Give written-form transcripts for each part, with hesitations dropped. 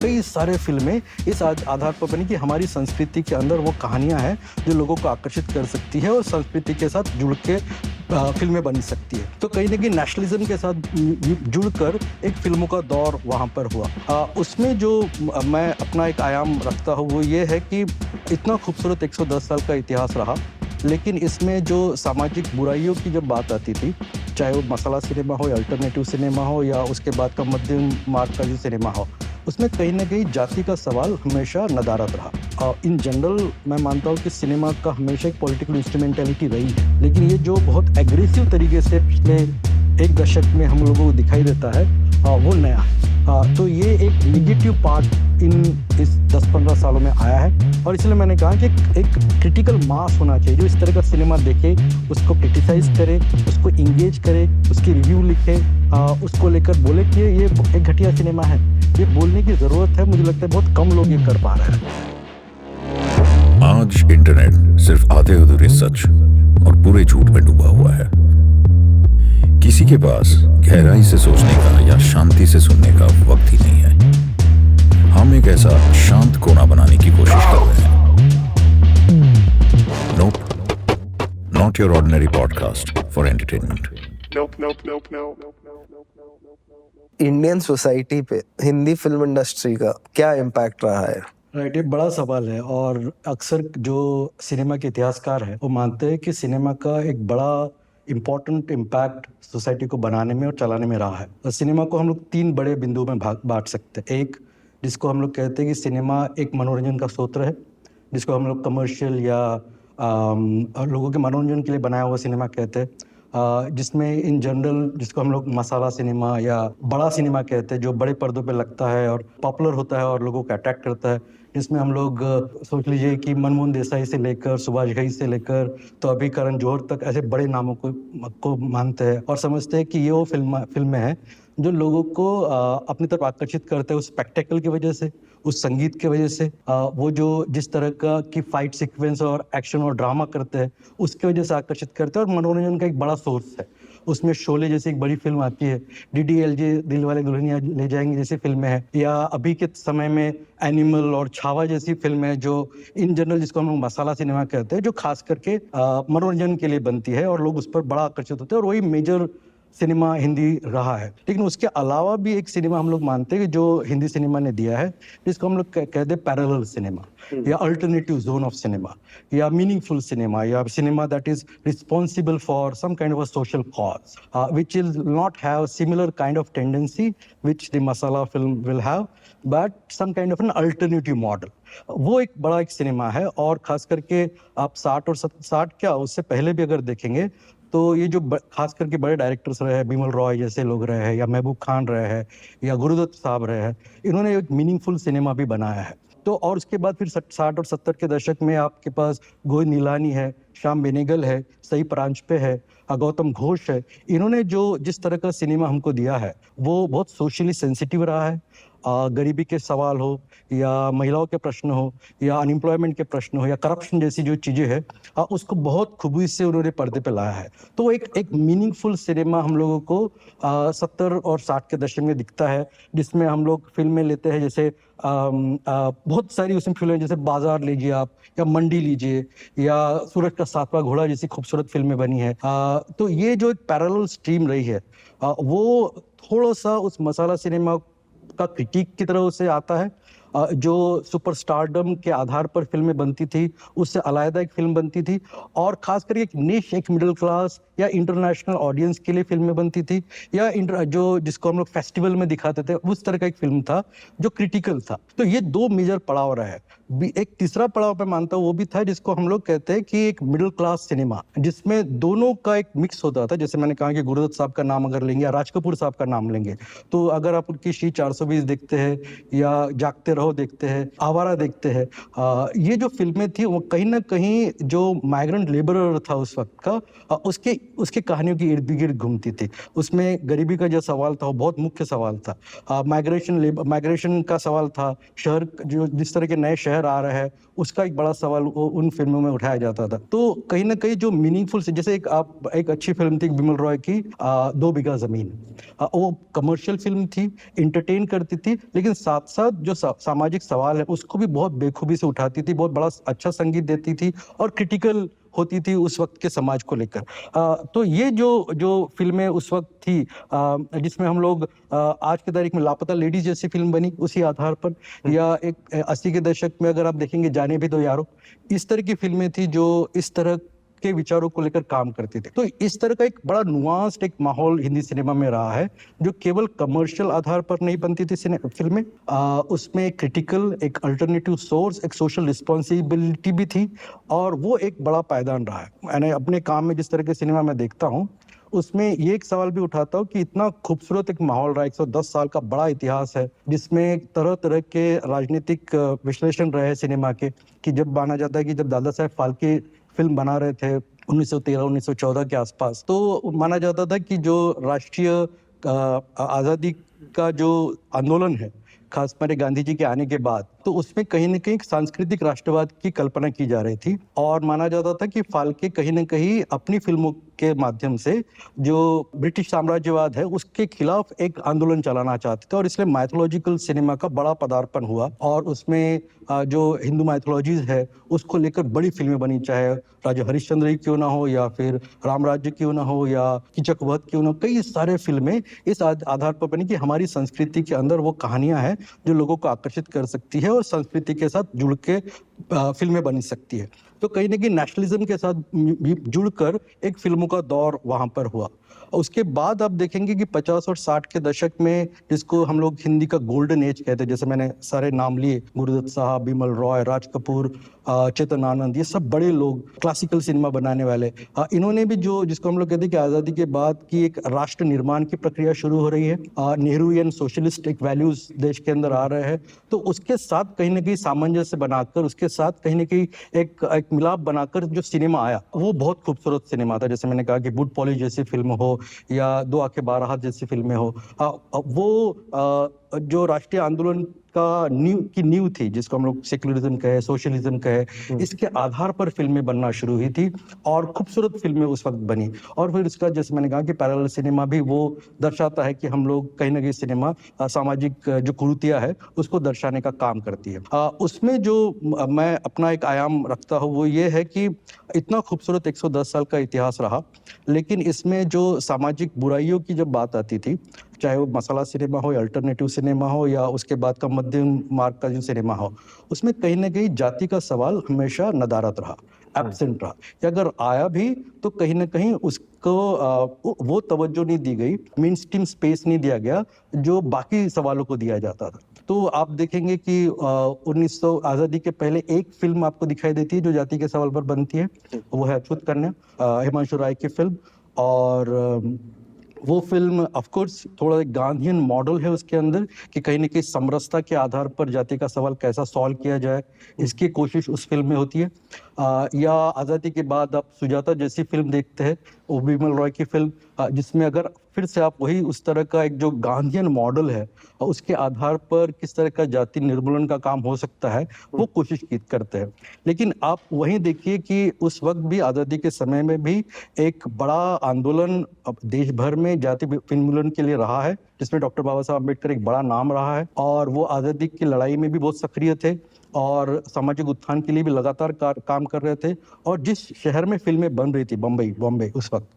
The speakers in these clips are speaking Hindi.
कई सारे फिल्में इस आधार पर बनी कि हमारी संस्कृति के अंदर वो कहानियां हैं जो लोगों को आकर्षित कर सकती है और संस्कृति के साथ जुड़ के फिल्में बन सकती है। तो कहीं ना कहीं नेशनलिज्म के साथ जुड़कर एक फिल्मों का दौर वहाँ पर हुआ। उसमें जो मैं अपना एक आयाम रखता हूँ वो ये है कि इतना खूबसूरत 110 साल का इतिहास रहा, लेकिन इसमें जो सामाजिक बुराइयों की जब बात आती थी, चाहे वो मसाला सिनेमा हो या अल्टरनेटिव सिनेमा हो या उसके बाद का मध्यम मार्ग का जो सिनेमा हो, उसमें कहीं ना कहीं जाति का सवाल हमेशा नदारद रहा। और इन जनरल मैं मानता हूँ कि सिनेमा का हमेशा एक पॉलिटिकल इंस्ट्रूमेंटलिटी रही है, लेकिन ये जो बहुत एग्रेसिव तरीके से पिछले एक दशक में हम लोगों को दिखाई देता है वो नया है। तो ये एक नेगेटिव पार्ट इस 10-15 सालों में आया है और इसलिए मैंने कहा कि एक क्रिटिकल मास होना चाहिए जो इस तरह का सिनेमा देखे, उसको क्रिटिसाइज करे, उसको इंगेज करे, उसकी रिव्यू लिखे, उसको लेकर बोले कि ये एक घटिया सिनेमा है। ये बोलने की ज़रूरत है, मुझे लगता है बहुत कम लोग ये कर पा रहे हैं। आज इंटरनेट सिर्फ आधे अधूरे सच और पूरे झूठ में डूबा हुआ है। किसी के पास गहराई से सोचने का या शांति से सुनने का वक्त ही नहीं है। हम एक ऐसा शांत कोना बनाने की कोशिश कर रहे हैं। Nope, not your ordinary podcast for entertainment. Indian society पे हिंदी फिल्म इंडस्ट्री का क्या इम्पैक्ट रहा है? राइट, ये बड़ा सवाल है और अक्सर जो सिनेमा के इतिहासकार हैं वो मानते हैं कि सिनेमा का एक बड़ा इम्पोर्टेंट इम्पैक्ट सोसाइटी को बनाने में और चलाने में रहा है। और सिनेमा को हम लोग 3 बड़े बिंदुओं में बांट सकते हैं। एक, जिसको हम लोग कहते हैं कि सिनेमा एक मनोरंजन का स्रोत है, जिसको हम लोग कमर्शियल या लोगों के मनोरंजन के लिए बनाया हुआ सिनेमा कहते हैं, जिसमें इन जनरल जिसको हम लोग मसाला सिनेमा या बड़ा सिनेमा कहते हैं, जो बड़े पर्दों पे लगता है और पॉपुलर होता है और लोगों को अट्रैक्ट करता है, जिसमें हम लोग सोच लीजिए कि मनमोहन देसाई से लेकर सुभाष घई से लेकर तो अभी करण जौहर तक ऐसे बड़े नामों को मानते हैं और समझते हैं कि ये वो फिल्में हैं जो लोगों को अपनी तरफ आकर्षित करते हैं उस स्पेक्टेकल की वजह से, उस संगीत की वजह से, वो जो जिस तरह का की फाइट सीक्वेंस और एक्शन और ड्रामा करते हैं उसकी वजह से आकर्षित करते हैं और मनोरंजन का एक बड़ा सोर्स है। उसमें शोले जैसी एक बड़ी फिल्म आती है, डीडीएलजे दिल वाले दुल्हनिया ले जाएंगे जैसी फिल्में हैं, या अभी के समय में एनिमल और छावा जैसी फिल्म है जो इन जनरल जिसको हम लोग मसाला सिनेमा कहते हैं, जो खास करके मनोरंजन के लिए बनती है और लोग उस पर बड़ा आकर्षित होते हैं और वही मेजर सिनेमा हिंदी रहा है। लेकिन उसके अलावा भी एक सिनेमा हम लोग मानते हैं कि जो हिंदी सिनेमा ने दिया है, जिसको हम लोग कहते हैं पैरेलल सिनेमा या अल्टरनेटिव जोन ऑफ सिनेमा या मीनिंगफुल सिनेमा या cinema that is responsible for some kind of a social cause which will not have similar kind of tendency which the masala film will have, but some kind of an alternative model। वो एक बड़ा एक सिनेमा है और खास करके आप 60 और 60 क्या उससे पहले भी अगर देखेंगे तो ये जो खास करके बड़े डायरेक्टर्स रहे हैं, बिमल रॉय जैसे लोग रहे हैं या महबूब खान रहे हैं या गुरुदत्त साहब रहे हैं, इन्होंने एक मीनिंगफुल सिनेमा भी बनाया है। तो और उसके बाद फिर 60 और 70 के दशक में आपके पास गोविंद निलानी है, श्याम बेनेगल है, सई परांजपे है, गौतम घोष है। इन्होंने जो जिस तरह का सिनेमा हमको दिया है वो बहुत सोशली सेंसिटिव रहा है। गरीबी के सवाल हो या महिलाओं के प्रश्न हो या अनएम्प्लॉयमेंट के प्रश्न हो या करप्शन जैसी जो चीज़ें हैं, उसको बहुत खूबी से उन्होंने पर्दे पे लाया है। तो एक मीनिंगफुल सिनेमा हम लोगों को 70 और 60 के दशक में दिखता है, जिसमें हम लोग फिल्में लेते हैं जैसे बहुत सारी उसमें फिल्में जैसे बाजार लीजिए आप या मंडी लीजिए या सूरज का 7वां घोड़ा जैसी खूबसूरत फिल्में बनी है। तो ये जो एक पैरेलल स्ट्रीम रही है वो थोड़ा सा उस मसाला सिनेमा का क्रिटिक की तरह से आता है। जो सुपरस्टारडम के आधार पर फिल्में बनती थी उससे अलग एक फिल्म बनती थी और खास करके एक निश, एक मिडिल क्लास या इंटरनेशनल ऑडियंस के लिए फिल्में बनती थी या जो जिसको हम लोग फेस्टिवल में दिखाते थे उस तरह का एक फिल्म था जो क्रिटिकल था। तो ये 2 मेजर पड़ाव रहे। एक तीसरा पड़ाव मैं मानता हूँ वो भी था जिसको हम लोग कहते हैं कि एक मिडिल क्लास सिनेमा, जिसमें दोनों का एक मिक्स होता था। जैसे मैंने कहा कि गुरुदत्त साहब का नाम अगर लेंगे या राज कपूर साहब का नाम लेंगे तो अगर आप उनकी शी 420 देखते हैं या जागते रहो देखते हैं, आवारा देखते हैं। ये जो फिल्में थी वो कहीं ना कहीं जो माइग्रेंट लेबरर था उस वक्त का, उसके उसके कहानियों की इर्द गिर्द घूमती थी। उसमें गरीबी का जो सवाल था वो बहुत मुख्य सवाल था। माइग्रेशन का सवाल था। शहर जो जिस तरह के नए शहर आ रहे हैं उसका एक बड़ा सवाल उन फिल्मों में उठाया जाता था। तो कहीं ना कहीं जो मीनिंगफुल से, जैसे एक अच्छी फिल्म थी बिमल रॉय की 2 बीघा जमीन। वो कमर्शियल फिल्म थी, इंटरटेन करती थी, लेकिन साथ साथ जो सामाजिक सवाल है उसको भी बहुत बेखूबी से उठाती थी, बहुत बड़ा अच्छा संगीत देती थी और क्रिटिकल होती थी उस वक्त के समाज को लेकर। तो ये जो फिल्में उस वक्त थी, जिसमें हम लोग आज की तारीख में लापता लेडीज जैसी फिल्म बनी उसी आधार पर, या एक 80 के दशक में अगर आप देखेंगे जाने भी दो यारो, इस तरह की फिल्में थी जो इस तरह के विचारों को लेकर काम करती थी। तो इस तरह का एक बड़ा नुआंस्ड एक माहौल हिंदी सिनेमा में रहा है, जो केवल कमर्शियल आधार पर नहीं बनती थी फिल्में। उसमें एक क्रिटिकल, एक अल्टरनेटिव सोर्स, एक सोशल रिस्पॉन्सिबिलिटी भी थी, और वो एक बड़ा पायदान रहा है। मैंने अपने काम में जिस तरह के सिनेमा में देखता हूँ उसमें ये एक सवाल भी उठाता हूँ कि इतना खूबसूरत एक माहौल रहा, 110 साल का बड़ा इतिहास है जिसमें तरह तरह के राजनीतिक विश्लेषण रहे हैं सिनेमा के, कि जब माना जाता है कि जब दादा साहेब फाल्के फिल्म बना रहे थे 1913-1914 के आसपास, तो माना जाता था कि जो राष्ट्रीय आज़ादी का जो आंदोलन है, खास कर गांधी जी के आने के बाद, तो उसमें कहीं न कहीं सांस्कृतिक राष्ट्रवाद की कल्पना की जा रही थी, और माना जाता था कि फाल्के कहीं न कहीं अपनी फिल्मों के माध्यम से जो ब्रिटिश साम्राज्यवाद है उसके खिलाफ एक आंदोलन चलाना चाहते थे, और इसलिए माइथोलॉजिकल सिनेमा का बड़ा पदार्पण हुआ, और उसमें जो हिंदू माइथोलॉजीज है उसको लेकर बड़ी फिल्में बनी, चाहे राजा हरिश्चंद्र ही क्यों ना हो, या फिर राम राज्य क्यों ना हो, या कीचक वध क्यों ना हो। कई सारे फिल्में इस आधार पर बनी कि हमारी संस्कृति के अंदर वो कहानियां हैं जो लोगों को आकर्षित कर सकती है और संस्कृति के साथ जुड़ के फिल्में बन सकती है। तो कहीं ना कहीं नेशनलिज्म के साथ जुड़कर एक फिल्मों का दौर वहां पर हुआ। उसके बाद आप देखेंगे कि 50 और 60 के दशक में, जिसको हम लोग हिंदी का गोल्डन एज कहते हैं, जैसे मैंने सारे नाम लिए, गुरुदत्त साहब, बिमल रॉय, राज कपूर, चेतन आनंद, ये सब बड़े लोग क्लासिकल सिनेमा बनाने वाले, इन्होंने भी जो जिसको हम लोग कहते हैं कि आज़ादी के बाद की एक राष्ट्र निर्माण की प्रक्रिया शुरू हो रही है, नेहरूयन सोशलिस्ट एक वैल्यूज देश के अंदर आ रहे हैं, तो उसके साथ कहीं ना कहीं सामंजस्य बनाकर, उसके साथ कहीं ना कहीं एक मिलाप बनाकर जो सिनेमा आया वो बहुत खूबसूरत सिनेमा था। जैसे मैंने कहा कि बूट पॉलिश जैसी फिल्म हो या 2 आंखें 12 हाथ जैसी फिल्में हो, वो जो राष्ट्रीय आंदोलन का नींव थी, जिसको हम लोग सेक्युलरिज्म कहे, सोशलिज्म कहे, इसके आधार पर फिल्में बनना शुरू हुई थी, और खूबसूरत फिल्में उस वक्त बनी। और फिर इसका, जैसे मैंने कहा कि पैरेलल सिनेमा भी वो दर्शाता है कि हम लोग कहीं ना कहीं सिनेमा सामाजिक जो कुरीतियां है उसको दर्शाने का काम करती है। उसमें जो मैं अपना एक आयाम रखता हूँ वो ये है कि इतना खूबसूरत 110 साल का इतिहास रहा, लेकिन इसमें जो सामाजिक बुराइयों की जब बात आती थी, चाहे वो मसाला सिनेमा हो या अल्टरनेटिव सिनेमा हो या उसके बाद का मध्यम मार्ग का जो सिनेमा हो, उसमें कहीं ना कहीं जाति का सवाल हमेशा नदारत रहा, एब्सेंट रहा, कि अगर आया भी तो कहीं ना कहीं उसको वो तवज्जो नहीं दी गई, मेन स्ट्रीम स्पेस नहीं दिया गया जो बाकी सवालों को दिया जाता था। तो आप देखेंगे कि 1900 आज़ादी के पहले एक फिल्म आपको दिखाई देती है जो जाति के सवाल पर बनती है, वो है अछूत कन्या, हिमांशु राय की फिल्म। और वो फिल्म ऑफ कोर्स थोड़ा एक गांधीयन मॉडल है उसके अंदर, कि कहीं ना कहीं समरसता के आधार पर जाति का सवाल कैसा सॉल्व किया जाए, इसकी कोशिश उस फिल्म में होती है। या आज़ादी के बाद आप सुजाता जैसी फिल्म देखते हैं, वो बिमल रॉय की फिल्म, जिसमें अगर फिर से आप वही उस तरह का एक जो गांधीयन मॉडल है उसके आधार पर किस तरह का जाति निर्मूलन का काम हो सकता है वो कोशिश करते हैं। लेकिन आप वहीं देखिए कि उस वक्त भी, आज़ादी के समय में भी, एक बड़ा आंदोलन देश भर में जाति उन्मूलन के लिए रहा है, जिसमें डॉक्टर बाबा साहब अम्बेडकर एक बड़ा नाम रहा है, और वो आज़ादी की लड़ाई में भी बहुत सक्रिय थे और सामाजिक उत्थान के लिए भी लगातार काम कर रहे थे। और जिस शहर में फिल्में बन रही थी, बॉम्बे उस वक्त,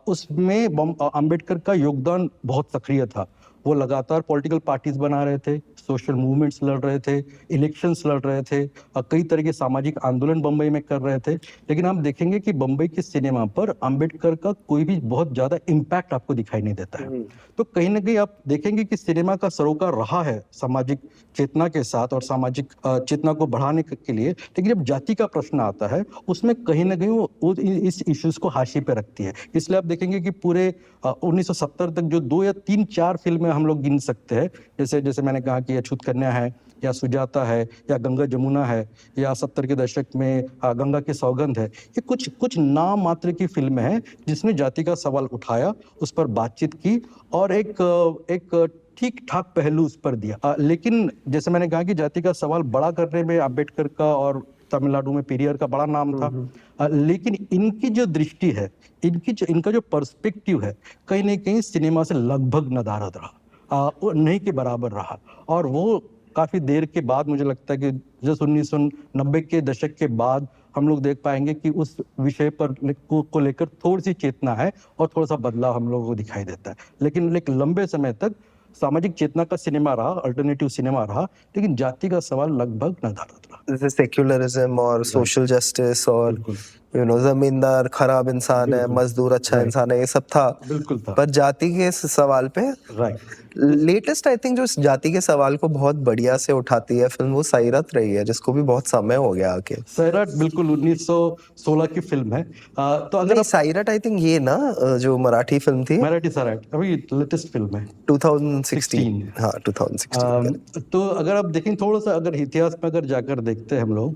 उसमें अम्बेडकर का योगदान बहुत सक्रिय था। वो लगातार पॉलिटिकल पार्टीज बना रहे थे, सोशल मूवमेंट्स लड़ रहे थे, इलेक्शंस लड़ रहे थे, कई तरह के सामाजिक आंदोलन बम्बई में कर रहे थे। लेकिन आप देखेंगे कि बम्बई के सिनेमा पर अम्बेडकर का कोई भी बहुत ज्यादा इम्पैक्ट आपको दिखाई नहीं देता है। तो कहीं ना कहीं आप देखेंगे कि सिनेमा का सरोकार रहा है सामाजिक चेतना के साथ और सामाजिक चेतना को बढ़ाने के लिए, लेकिन जब जाति का प्रश्न आता है उसमें कहीं ना कहीं वो इस इश्यूज को हाशिए पे रखती है। इसलिए आप देखेंगे कि पूरे 1970 तक जो 2 या 3-4 फिल्में हम लोग गिन सकते हैं, जैसे जैसे मैंने कहा कि अछूत कन्या है, या सुजाता है, या गंगा जमुना है, या 70 के दशक में गंगा की सौगंध है। ये कुछ कुछ नाम मात्र की फिल्म है जिसने जाति का सवाल उठाया, उस पर बातचीत की और एक ठीक ठाक पहलू उस पर दिया। लेकिन जैसे मैंने कहा कि जाति का सवाल बड़ा करने में अम्बेडकर का और तमिलनाडु में पेरियर का बड़ा नाम था, लेकिन इनकी जो दृष्टि है, इनका जो पर्सपेक्टिव है, कहीं ना कहीं सिनेमा से लगभग नदारद रहा, नहीं के बराबर रहा। और वो काफी देर के बाद मुझे लगता है कि जैसे 1990 के दशक के बाद हम लोग देख पाएंगे कि उस विषय पर को लेकर थोड़ी सी चेतना है और थोड़ा सा बदलाव हम लोगों को दिखाई देता है। लेकिन एक लंबे समय तक सामाजिक चेतना का सिनेमा रहा, अल्टरनेटिव सिनेमा रहा, लेकिन जाति का सवाल लगभग नदारद रहा। जैसे सेक्युलरिज्म और सोशल जस्टिस और जमींदार खराब इंसान है, मजदूर अच्छा इंसान है, ये सब था। बिल्कुल था। पर जाति के सवाल पे लेटेस्ट आई थिंक जो जाति के सवाल को बहुत बढ़िया से उठाती है फिल्म, वो सैरत रही है, जिसको भी बहुत समय हो गया आके। सैरट बिल्कुल 1916 की फिल्म है। तो अगर सैरट आई थिंक ये ना जो मराठी फिल्म थी, मराठी सैरट अभी लेटेस्ट फिल्म है 2016। हाँ 2016। तो अगर आप देखें थोड़ा सा, अगर इतिहास में अगर जाकर देखते हैं हम लोग,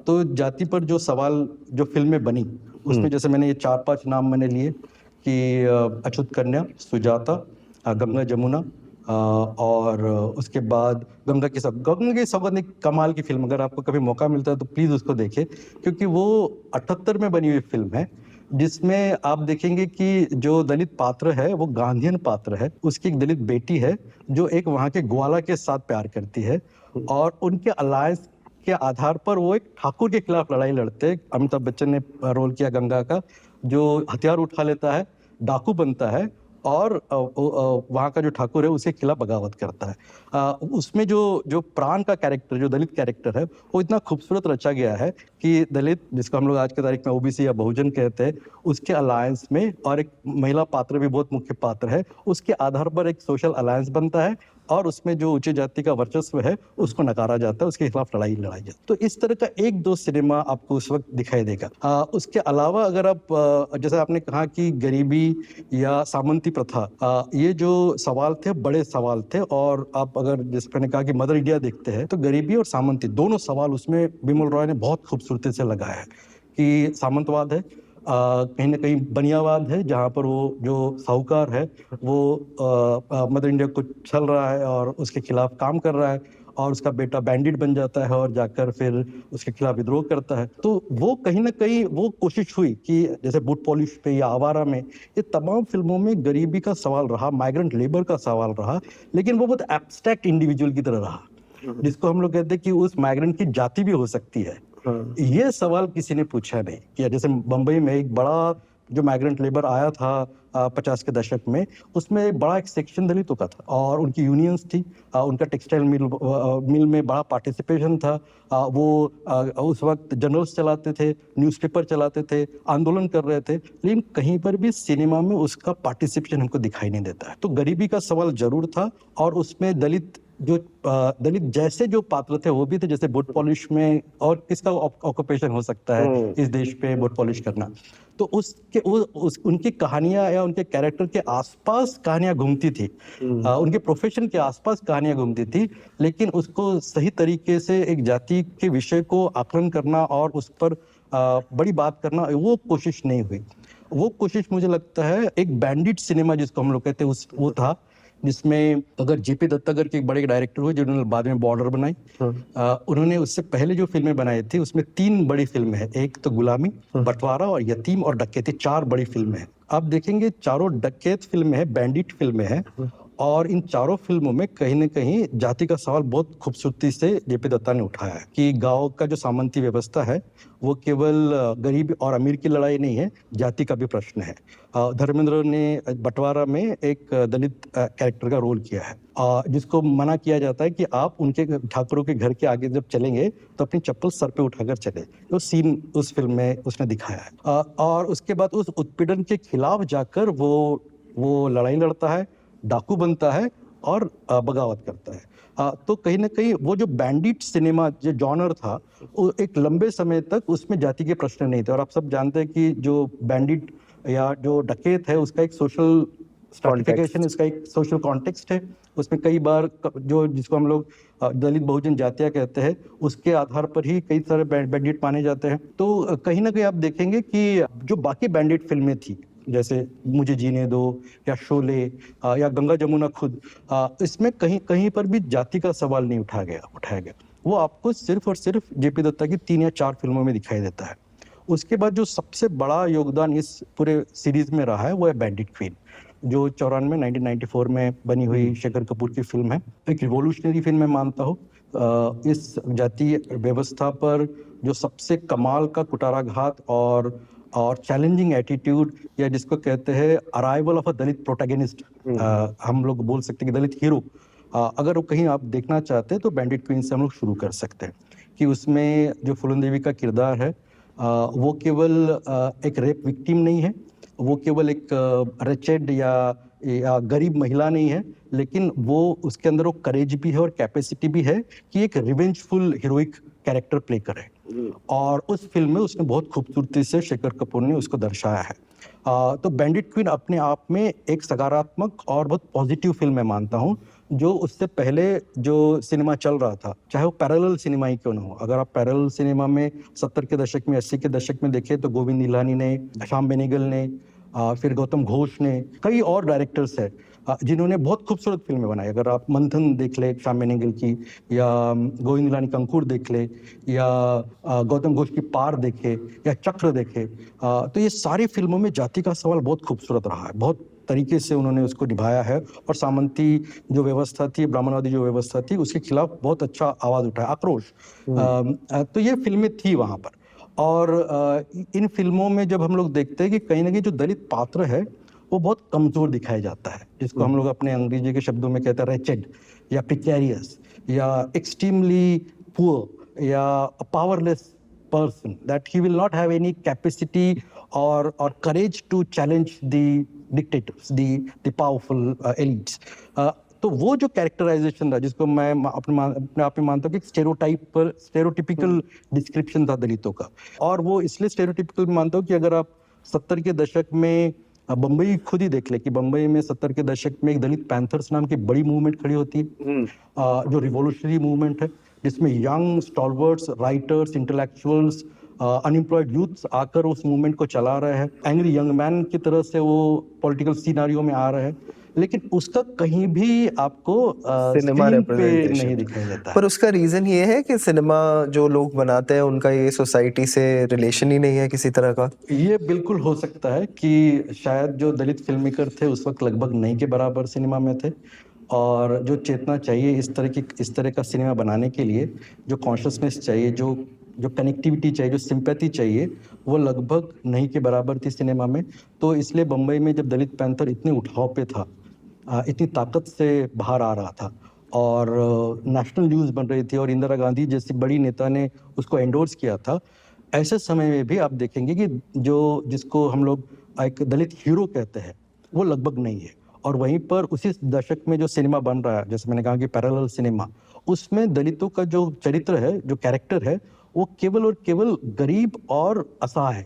तो जाति पर जो सवाल जो फिल्में बनी उसमें जैसे मैंने ये 4-5 नाम मैंने लिए कि अछूत कन्या, सुजाता, गंगा जमुना, और उसके बाद गंगा की सौगंध एक कमाल की फिल्म, अगर आपको कभी मौका मिलता है तो प्लीज़ उसको देखें, क्योंकि वो 78 में बनी हुई फिल्म है, जिसमें आप देखेंगे कि जो दलित पात्र है वो गांधीयन पात्र है। उसकी एक दलित बेटी है जो एक वहाँ के ग्वाला के साथ प्यार करती है, और उनके अलायंस के आधार पर वो एक ठाकुर के खिलाफ लड़ाई लड़ते हैं। अमिताभ बच्चन ने रोल किया गंगा का, जो हथियार उठा लेता है, डाकू बनता है और वहाँ का जो ठाकुर है उसके खिलाफ बगावत करता है। उसमें जो प्राण का कैरेक्टर, जो दलित कैरेक्टर है, वो इतना खूबसूरत रचा गया है कि दलित, जिसको हम लोग आज की तारीख में ओबीसी या बहुजन कहते हैं, उसके अलायंस में, और एक महिला पात्र भी बहुत मुख्य पात्र है, उसके आधार पर एक सोशल अलायंस बनता है और उसमें जो उच्च जाति का वर्चस्व है उसको नकारा जाता है, उसके खिलाफ लड़ाई जाती है। तो इस तरह का 1-2 सिनेमा आपको उस वक्त दिखाई देगा। उसके अलावा अगर आप जैसे आपने कहा कि गरीबी या सामंती प्रथा, ये जो सवाल थे बड़े सवाल थे, और आप अगर जैसे मैंने कहा कि मदर इंडिया देखते हैं तो गरीबी और सामंती दोनों सवाल उसमें बिमल रॉय ने बहुत खूबसूरती से लगाया है। कि सामंतवाद है, कहीं ना कहीं बनियावाद है, जहाँ पर वो जो साहूकार है वो मदर इंडिया को छल रहा है और उसके खिलाफ काम कर रहा है, और उसका बेटा बैंडिट बन जाता है और जाकर फिर उसके खिलाफ विद्रोह करता है। तो वो कहीं ना कहीं वो कोशिश हुई कि जैसे बूट पॉलिश पे या आवारा में, ये तमाम फिल्मों में गरीबी का सवाल रहा, माइग्रेंट लेबर का सवाल रहा, लेकिन वो बहुत एब्स्ट्रैक्ट इंडिविजुअल की तरह रहा, जिसको हम लोग कहते हैं कि उस माइग्रेंट की जाति भी हो सकती है। ये सवाल किसी ने पूछा नहीं कि जैसे बंबई में एक बड़ा जो माइग्रेंट लेबर आया था 50 के दशक में, उसमें एक बड़ा एक सेक्शन दलितों का था और उनकी यूनियंस थी, उनका टेक्सटाइल मिल में बड़ा पार्टिसिपेशन था। वो उस वक्त जर्नल्स चलाते थे, न्यूज़पेपर चलाते थे, आंदोलन कर रहे थे, लेकिन कहीं पर भी सिनेमा में उसका पार्टिसिपेशन हमको दिखाई नहीं देता है। तो गरीबी का सवाल जरूर था, और उसमें दलित जैसे जो पात्र थे वो भी थे, जैसे बूट पॉलिश में, और किसका ऑक्यूपेशन हो सकता है इस देश पे बूट पॉलिश करना। तो उनकी कहानियां या उनके कैरेक्टर के आसपास कहानियां घूमती थी, उनके प्रोफेशन के आसपास कहानियां घूमती थी, लेकिन उसको सही तरीके से एक जाति के विषय को आकलन करना और उस पर बड़ी बात करना, वो कोशिश नहीं हुई। वो कोशिश मुझे लगता है एक बैंडिट सिनेमा जिसको हम लोग कहते हैं वो था, जिसमें अगर जेपी दत्तागर के एक बड़े डायरेक्टर हुए जिन्होंने बाद में बॉर्डर बनाई, उन्होंने उससे पहले जो फिल्में बनाई थी उसमें 3 बड़ी फिल्में हैं, एक तो गुलामी, बंटवारा और यतीम और डकैती, 4 बड़ी फिल्में हैं। आप देखेंगे चारों डकैत फिल्में हैं, बैंडिट फिल्में हैं, और इन चारों फिल्मों में कहीं न कहीं जाति का सवाल बहुत खूबसूरती से जेपी दत्ता ने उठाया है कि गांव का जो सामंती व्यवस्था है वो केवल गरीब और अमीर की लड़ाई नहीं है, जाति का भी प्रश्न है। धर्मेंद्र ने बंटवारा में एक दलित कैरेक्टर का रोल किया है, जिसको मना किया जाता है कि आप उनके ठाकुरों के घर के आगे जब चलेंगे तो अपनी चप्पल सर पे उठाकर चले। वो सीन उस फिल्म में उसने दिखाया है, और उसके बाद उस उत्पीड़न के खिलाफ जाकर वो लड़ाई लड़ता है, डाकू बनता है और बगावत करता है। तो कहीं ना कहीं वो जो बैंडिट सिनेमा जो जॉनर था, वो एक लंबे समय तक उसमें जाति के प्रश्न नहीं थे। और आप सब जानते हैं कि जो बैंडिट या जो डकैत है उसका एक सोशल स्ट्रैटिफिकेशन इसका एक सोशल कॉन्टेक्स्ट है। उसमें कई बार जो जिसको हम लोग दलित बहुजन जातियाँ कहते हैं, उसके आधार पर ही कई सारे बैंडिट माने जाते हैं। तो कहीं ना कहीं आप देखेंगे कि जो बाकी बैंडिट फिल्में थी, जैसे मुझे जीने दो या शोले या गंगा जमुना खुद, इसमें कहीं कहीं पर भी जाति का सवाल नहीं उठाया गया। वो आपको सिर्फ और सिर्फ जेपी दत्ता की 3 या 4 फिल्मों में दिखाई देता है। उसके बाद जो सबसे बड़ा योगदान इस पूरे सीरीज में रहा है वो है बैंडिट क्वीन, जो 1994 में बनी हुई शेखर कपूर की फिल्म है। एक रिवोल्यूशनरी फिल्म मैं मानता हूँ। इस जातीय व्यवस्था पर जो सबसे कमाल का कुटाराघात और चैलेंजिंग एटीट्यूड, या जिसको कहते हैं arrival of a Dalit protagonist, हम लोग बोल सकते हैं कि दलित हीरो, अगर वो कहीं आप देखना चाहते हैं तो बैंडिट क्वीन से हम लोग शुरू कर सकते हैं। कि उसमें जो फूलन देवी का किरदार है वो केवल एक रेप विक्टिम नहीं है, वो केवल एक रेचेड या गरीब महिला नहीं है, लेकिन वो उसके अंदर वो करेज भी है और कैपेसिटी भी है कि एक रिवेंजफुल हीरोइक कैरेक्टर प्ले करे। और उस फिल्म में उसने बहुत खूबसूरती से शेखर कपूर ने उसको दर्शाया है। तो बैंडिट क्वीन अपने आप में एक सकारात्मक और बहुत पॉजिटिव फिल्म मैं मानता हूँ, जो उससे पहले जो सिनेमा चल रहा था, चाहे वो पैरेलल सिनेमा ही क्यों ना हो। अगर आप पैरेलल सिनेमा में 70 के दशक में, 80 के दशक में देखें तो गोविंद निहलानी ने, श्याम बेनेगल ने, फिर गौतम घोष ने, कई और डायरेक्टर्स हैं जिन्होंने बहुत खूबसूरत फिल्में बनाई। अगर आप मंथन देख ले श्याम बेनेगल की, या गोविंद निहलानी की अंकुर देख ले, या गौतम घोष की पार देखे, या चक्र देखे, तो ये सारी फिल्मों में जाति का सवाल बहुत खूबसूरत रहा है। बहुत तरीके से उन्होंने उसको निभाया है और सामंती जो व्यवस्था थी, ब्राह्मणवादी जो व्यवस्था थी, उसके खिलाफ बहुत अच्छा आवाज उठाया, आक्रोश। तो ये फिल्में थी वहां पर। और इन फिल्मों में जब हम लोग देखते हैं कि कहीं ना कहीं जो दलित पात्र है वो बहुत कमजोर दिखाया जाता है, जिसको हम लोग अपने अंग्रेजी के शब्दों में कहते हैं रेचेड, या प्रिकेरियस, या एक्सट्रीमली पुअर, या powerless person, that he will not have any capacity or courage to challenge the dictators, the powerful elites. तो वो जो कैरेक्टराइजेशन था, जिसको मैं अपने आप में मानता हूँ कि स्टेरियोटिपिकल डिस्क्रिप्शन था दलितों का, और वो इसलिए स्टेरियोटिपिकल मानता हूँ कि अगर आप 70 के दशक में बम्बई खुद ही देख ले कि बम्बई में 70 के दशक में एक दलित पैंथर्स नाम की बड़ी मूवमेंट खड़ी होती है, जो रिवोल्यूशनरी मूवमेंट है, जिसमें young stalwarts, writers, intellectuals, unemployed youths आकर उस मूवमेंट को चला रहे हैं। एंग्री यंग मैन की तरह से वो पॉलिटिकल सिनेरियो में आ रहे हैं, लेकिन उसका कहीं भी आपको सिनेमा रिप्रेजेंटेशन नहीं दिखाई देता है। पर उसका रीजन ये है कि सिनेमा जो लोग बनाते हैं उनका ये सोसाइटी से रिलेशन ही नहीं है किसी तरह का। ये बिल्कुल हो सकता है कि शायद जो दलित फिल्म मेकर थे उस वक्त लगभग नहीं के बराबर सिनेमा में थे, और जो चेतना चाहिए इस तरह का सिनेमा बनाने के लिए, जो कॉन्शियसनेस चाहिए, जो कनेक्टिविटी चाहिए, जो सिंपैथी चाहिए, वो लगभग नहीं के बराबर थी सिनेमा में। तो इसलिए बम्बई में जब दलित पैंथर इतने उठाव पे था, इतनी ताकत से बाहर आ रहा था, और नेशनल न्यूज़ बन रही थी, और इंदिरा गांधी जैसी बड़ी नेता ने उसको एंडोर्स किया था, ऐसे समय में भी आप देखेंगे कि जिसको हम लोग एक दलित हीरो कहते हैं वो लगभग नहीं है। और वहीं पर उसी दशक में जो सिनेमा बन रहा है, जैसे मैंने कहा कि पैरेलल सिनेमा, उसमें दलितों का जो चरित्र है, जो कैरेक्टर है, वो केवल और केवल गरीब और असहाय,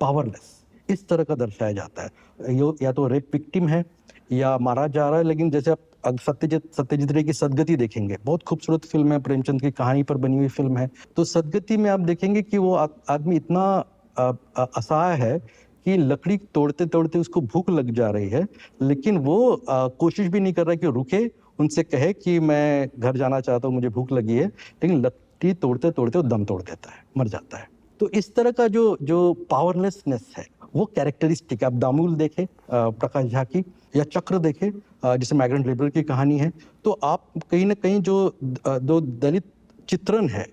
पावरलेस, इस तरह का दर्शाया जाता है। या तो रेप विक्टिम है या मारा जा रहा है। लेकिन जैसे आप सत्यजीत रे की सदगति देखेंगे, बहुत खूबसूरत फिल्म है, प्रेमचंद की कहानी पर बनी हुई फिल्म है। तो सदगति में आप देखेंगे कि वो आदमी इतना असहाय है कि लकड़ी तोड़ते तोड़ते उसको भूख लग जा रही है, लेकिन वो कोशिश भी नहीं कर रहा कि रुके, उनसे कहे कि मैं घर जाना चाहता हूँ, मुझे भूख लगी है, लेकिन लकड़ी तोड़ते तोड़ते वो दम तोड़ देता है, मर जाता है। तो इस तरह का जो पावरलेसनेस है वो कैरेक्टरिस्टिक, आप दामूल देखें प्रकाश झा की, या चक्र देखें जिसे माइग्रेंट लेबर की कहानी है, तो आप कहीं ना कहीं जो दलित चित्रण है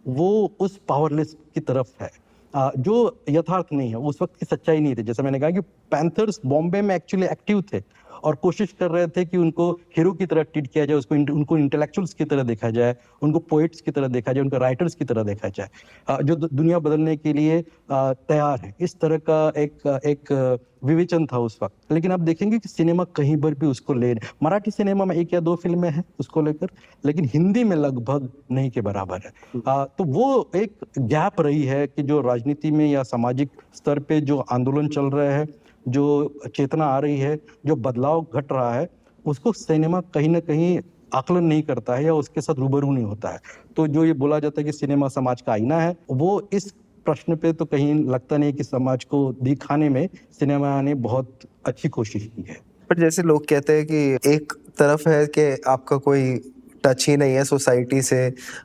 वो उस पावरलेस की तरफ है, जो यथार्थ नहीं है, उस वक्त की सच्चाई नहीं थी। जैसे मैंने कहा कि पैंथर्स बॉम्बे में एक्चुअली एक्टिव थे और कोशिश कर रहे थे कि उनको हीरो की तरह ट्रीट किया जाए, उनको इंटेलेक्चुअल्स की तरह देखा जाए, उनको पोएट्स की तरह देखा जाए, उनको राइटर्स की तरह देखा जाए, जो दुनिया बदलने के लिए तैयार है। इस तरह का एक विवेचन था उस वक्त। लेकिन आप देखेंगे कि सिनेमा कहीं पर भी उसको मराठी सिनेमा में 1 या 2 फिल्में हैं उसको लेकर, लेकिन हिंदी में लगभग नहीं के बराबर है। तो वो एक गैप रही है कि जो राजनीति में या सामाजिक स्तर पे जो आंदोलन चल रहे हैं, जो चेतना आ रही है, जो बदलाव घट रहा है, उसको सिनेमा कहीं ना कहीं आकलन नहीं करता है या उसके साथ रूबरू नहीं होता है। तो जो ये बोला जाता है कि सिनेमा समाज का आईना है, वो इस प्रश्न पे तो कहीं लगता नहीं कि समाज को दिखाने में सिनेमा ने बहुत अच्छी कोशिश की है। पर जैसे लोग कहते हैं कि एक तरफ है कि आपका कोई टच ही नहीं है सोसाइटी से,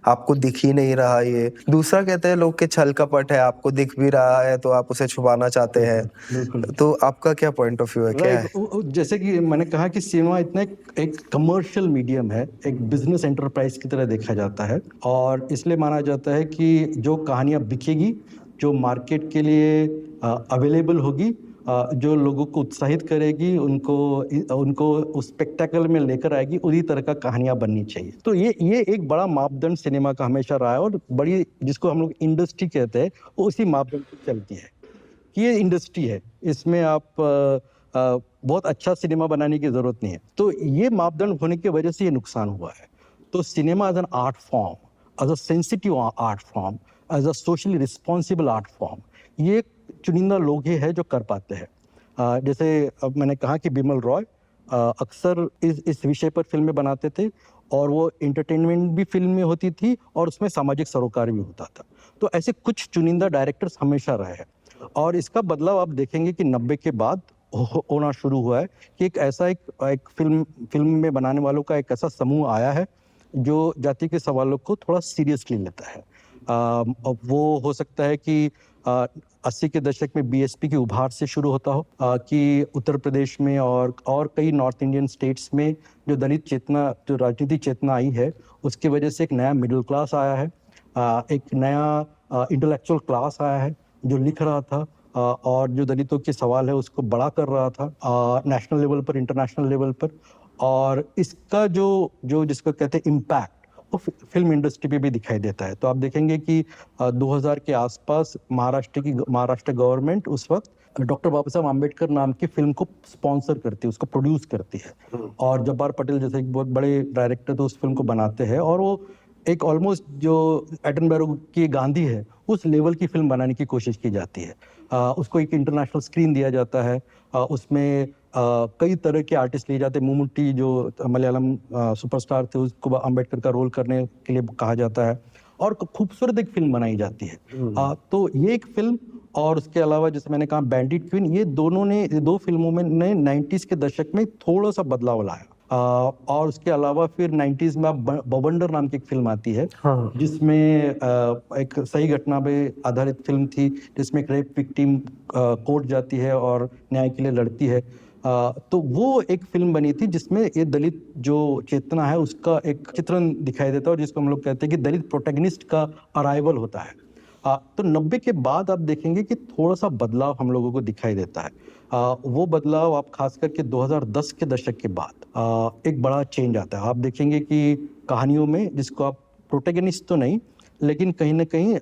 आपको दिख ही नहीं रहा ये। दूसरा कहते हैं लोग के छल कपट है, आपको दिख भी रहा है तो आप उसे छुपाना चाहते बिल्कुल। हैं। तो आपका क्या पॉइंट ऑफ व्यू है, क्या है? जैसे कि मैंने कहा कि सिनेमा इतना एक कमर्शियल मीडियम है, एक बिजनेस एंटरप्राइज की तरह देखा जाता है, और इसलिए माना जाता है कि जो कहानियां बिकेगी, जो मार्केट के लिए अवेलेबल होगी, जो लोगों को उत्साहित करेगी, उनको उस स्पेक्टेकल में लेकर आएगी, उसी तरह का कहानियां बननी चाहिए। तो ये एक बड़ा मापदंड सिनेमा का हमेशा रहा है, और बड़ी जिसको हम लोग इंडस्ट्री कहते हैं, वो उसी मापदंड पर चलती है कि ये इंडस्ट्री है, इसमें आप बहुत अच्छा सिनेमा बनाने की जरूरत नहीं है। तो ये मापदंड होने की वजह से ये नुकसान हुआ है। तो cinema as an art form, as a sensitive art form, as a socially responsible art form, ये चुनिंदा लोग ही है जो कर पाते हैं। जैसे अब मैंने कहा कि बिमल रॉय अक्सर इस विषय पर फिल्में बनाते थे, और वो एंटरटेनमेंट भी फिल्म में होती थी और उसमें सामाजिक सरोकार भी होता था। तो ऐसे कुछ चुनिंदा डायरेक्टर्स हमेशा रहे हैं, और इसका बदलाव आप देखेंगे कि 90 के बाद होना शुरू हुआ है कि एक ऐसा एक फिल्म में बनाने वालों का एक ऐसा समूह आया है जो जाति के सवालों को थोड़ा सीरियसली लेता है। वो हो सकता है कि 80 के दशक में बीएसपी की उभार से शुरू होता हो, कि उत्तर प्रदेश में और कई नॉर्थ इंडियन स्टेट्स में जो दलित चेतना, जो राजनीतिक चेतना आई है, उसकी वजह से एक नया मिडिल क्लास आया है, एक नया इंटेलेक्चुअल क्लास आया है जो लिख रहा था, और जो दलितों के सवाल है उसको बड़ा कर रहा था नेशनल लेवल पर, इंटरनेशनल लेवल पर। और इसका जो जिसको कहते हैं इम्पैक्ट, वो फिल्म इंडस्ट्री पे भी दिखाई देता है। तो आप देखेंगे कि 2000 के आसपास महाराष्ट्र गवर्नमेंट उस वक्त डॉक्टर बाबा साहब आम्बेडकर नाम की फिल्म को स्पॉन्सर करती है, उसको प्रोड्यूस करती है, और जब्बार पटेल जैसे एक बहुत बड़े डायरेक्टर तो उस फिल्म को बनाते हैं, और वो एक ऑलमोस्ट जो एटनबरो की गांधी है उस लेवल की फिल्म बनाने की कोशिश की जाती है। उसको एक इंटरनेशनल स्क्रीन दिया जाता है, उसमें कई तरह के आर्टिस्ट लिए जाते हैं। मम्मूटी जो मलयालम सुपरस्टार थे, उसको अम्बेडकर का रोल करने के लिए कहा जाता है, और खूबसूरत एक फिल्म बनाई जाती है। तो ये एक फिल्म, और उसके अलावा जैसे मैंने कहा बैंडिट क्वीन, ये दो फिल्मों में ने 90s के दशक में थोड़ा सा बदलाव लाया। और उसके अलावा फिर 90s में बवंडर नाम की एक फिल्म आती है, जिसमें एक सही घटना पे आधारित फिल्म थी, जिसमें एक रेप विक्टिम कोर्ट जाती है और न्याय के लिए लड़ती है। तो वो एक फिल्म बनी थी जिसमें ये दलित जो चेतना है उसका एक चित्रण दिखाई देता है, और जिसको हम लोग कहते हैं कि दलित प्रोटैगनिस्ट का अराइवल होता है। तो 90 के बाद आप देखेंगे कि थोड़ा सा बदलाव हम लोगों को दिखाई देता है। वो बदलाव आप खास करके 2010 के दशक के बाद एक बड़ा चेंज आता है। आप देखेंगे कि कहानियों में, जिसको आप प्रोटैगनिस्ट तो नहीं, लेकिन कहीं ना कहीं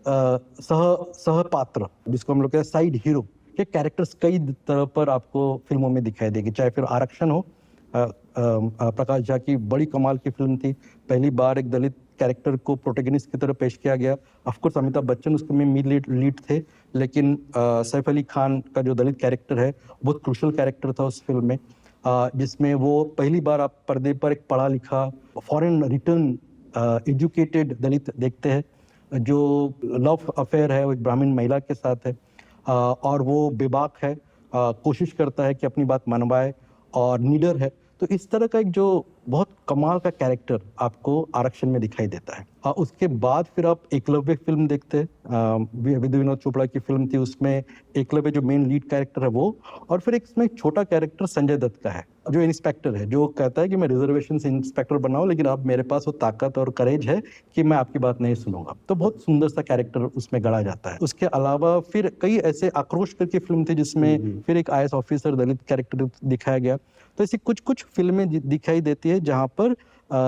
सहपात्र, जिसको हम लोग कहते हैं साइड हीरो के कैरेक्टर्स, कई तरह पर आपको फिल्मों में दिखाई देगी। चाहे फिर आरक्षण हो, प्रकाश झा की बड़ी कमाल की फिल्म थी, पहली बार एक दलित कैरेक्टर को प्रोटैगनिस्ट की तरह पेश किया गया। ऑफ कोर्स अमिताभ बच्चन उसमें लीड थे, लेकिन सैफ अली खान का जो दलित कैरेक्टर है बहुत क्रूशल कैरेक्टर था उस फिल्म में, जिसमें वो पहली बार आप पर्दे पर एक पढ़ा लिखा फॉरेन रिटर्न एजुकेटेड दलित देखते हैं, जो लव अफेयर है वो एक ब्राह्मण महिला के साथ है, और वो बेबाक है, कोशिश करता है कि अपनी बात मनवाए, और निडर है। तो इस तरह का एक जो बहुत कमाल का कैरेक्टर आपको आरक्षण में दिखाई देता है। उसके बाद फिर आप एकलव्य फिल्म देखते हैं, विधु विनोद चोपड़ा की फिल्म थी, उसमें एकलव्य जो मेन लीड कैरेक्टर है वो, और फिर एक इसमें छोटा कैरेक्टर संजय दत्त का है जो इंस्पेक्टर है, जो कहता है कि मैं रिजर्वेशन से इंस्पेक्टर बनाऊं, लेकिन अब मेरे पास वो ताकत और करेज है कि मैं आपकी बात नहीं सुनूंगा। तो बहुत सुंदर सा कैरेक्टर उसमें गढ़ा जाता है। उसके अलावा फिर कई ऐसे आक्रोश करके फिल्म थी जिसमें फिर एक IAS ऑफिसर दलित कैरेक्टर दिखाया गया। तो ऐसी कुछ फिल्में दिखाई देती है जहाँ पर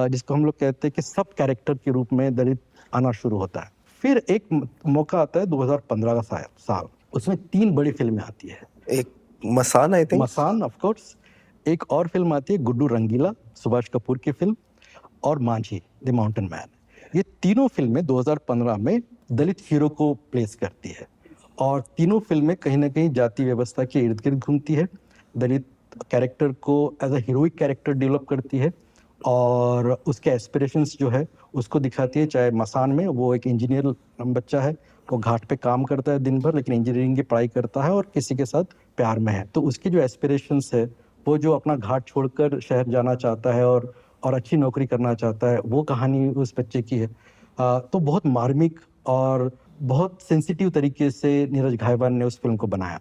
जिसको हम लोग कहते हैं कि सब कैरेक्टर के रूप में दलित आना शुरू होता है। फिर एक मौका आता है 2015 का साल, उसमें 3 बड़ी फिल्में आती है। एक Masaan, I think Masaan, of course. एक और फिल्म आती है गुड्डू रंगीला, सुभाष कपूर की फिल्म, और मांझी द माउंटेन मैन। ये तीनों फिल्में 2015 में दलित हीरो को प्लेस करती है, और तीनों फिल्में कहीं ना कहीं जाति व्यवस्था के इर्द गिर्द घूमती है। दलित कैरेक्टर को as a heroic character develop करती है और उसके एस्पिरेशंस जो है उसको दिखाती है। चाहे मसान में वो एक इंजीनियर बच्चा है, वो घाट पे काम करता है दिन भर, लेकिन इंजीनियरिंग की पढ़ाई करता है और किसी के साथ प्यार में है। तो उसकी जो एस्पिरेशंस है, वो जो अपना घाट छोड़कर शहर जाना चाहता है और अच्छी नौकरी करना चाहता है, वो कहानी उस बच्चे की है। तो बहुत मार्मिक और बहुत सेंसिटिव तरीके से नीरज घायवान ने उस फिल्म को बनाया।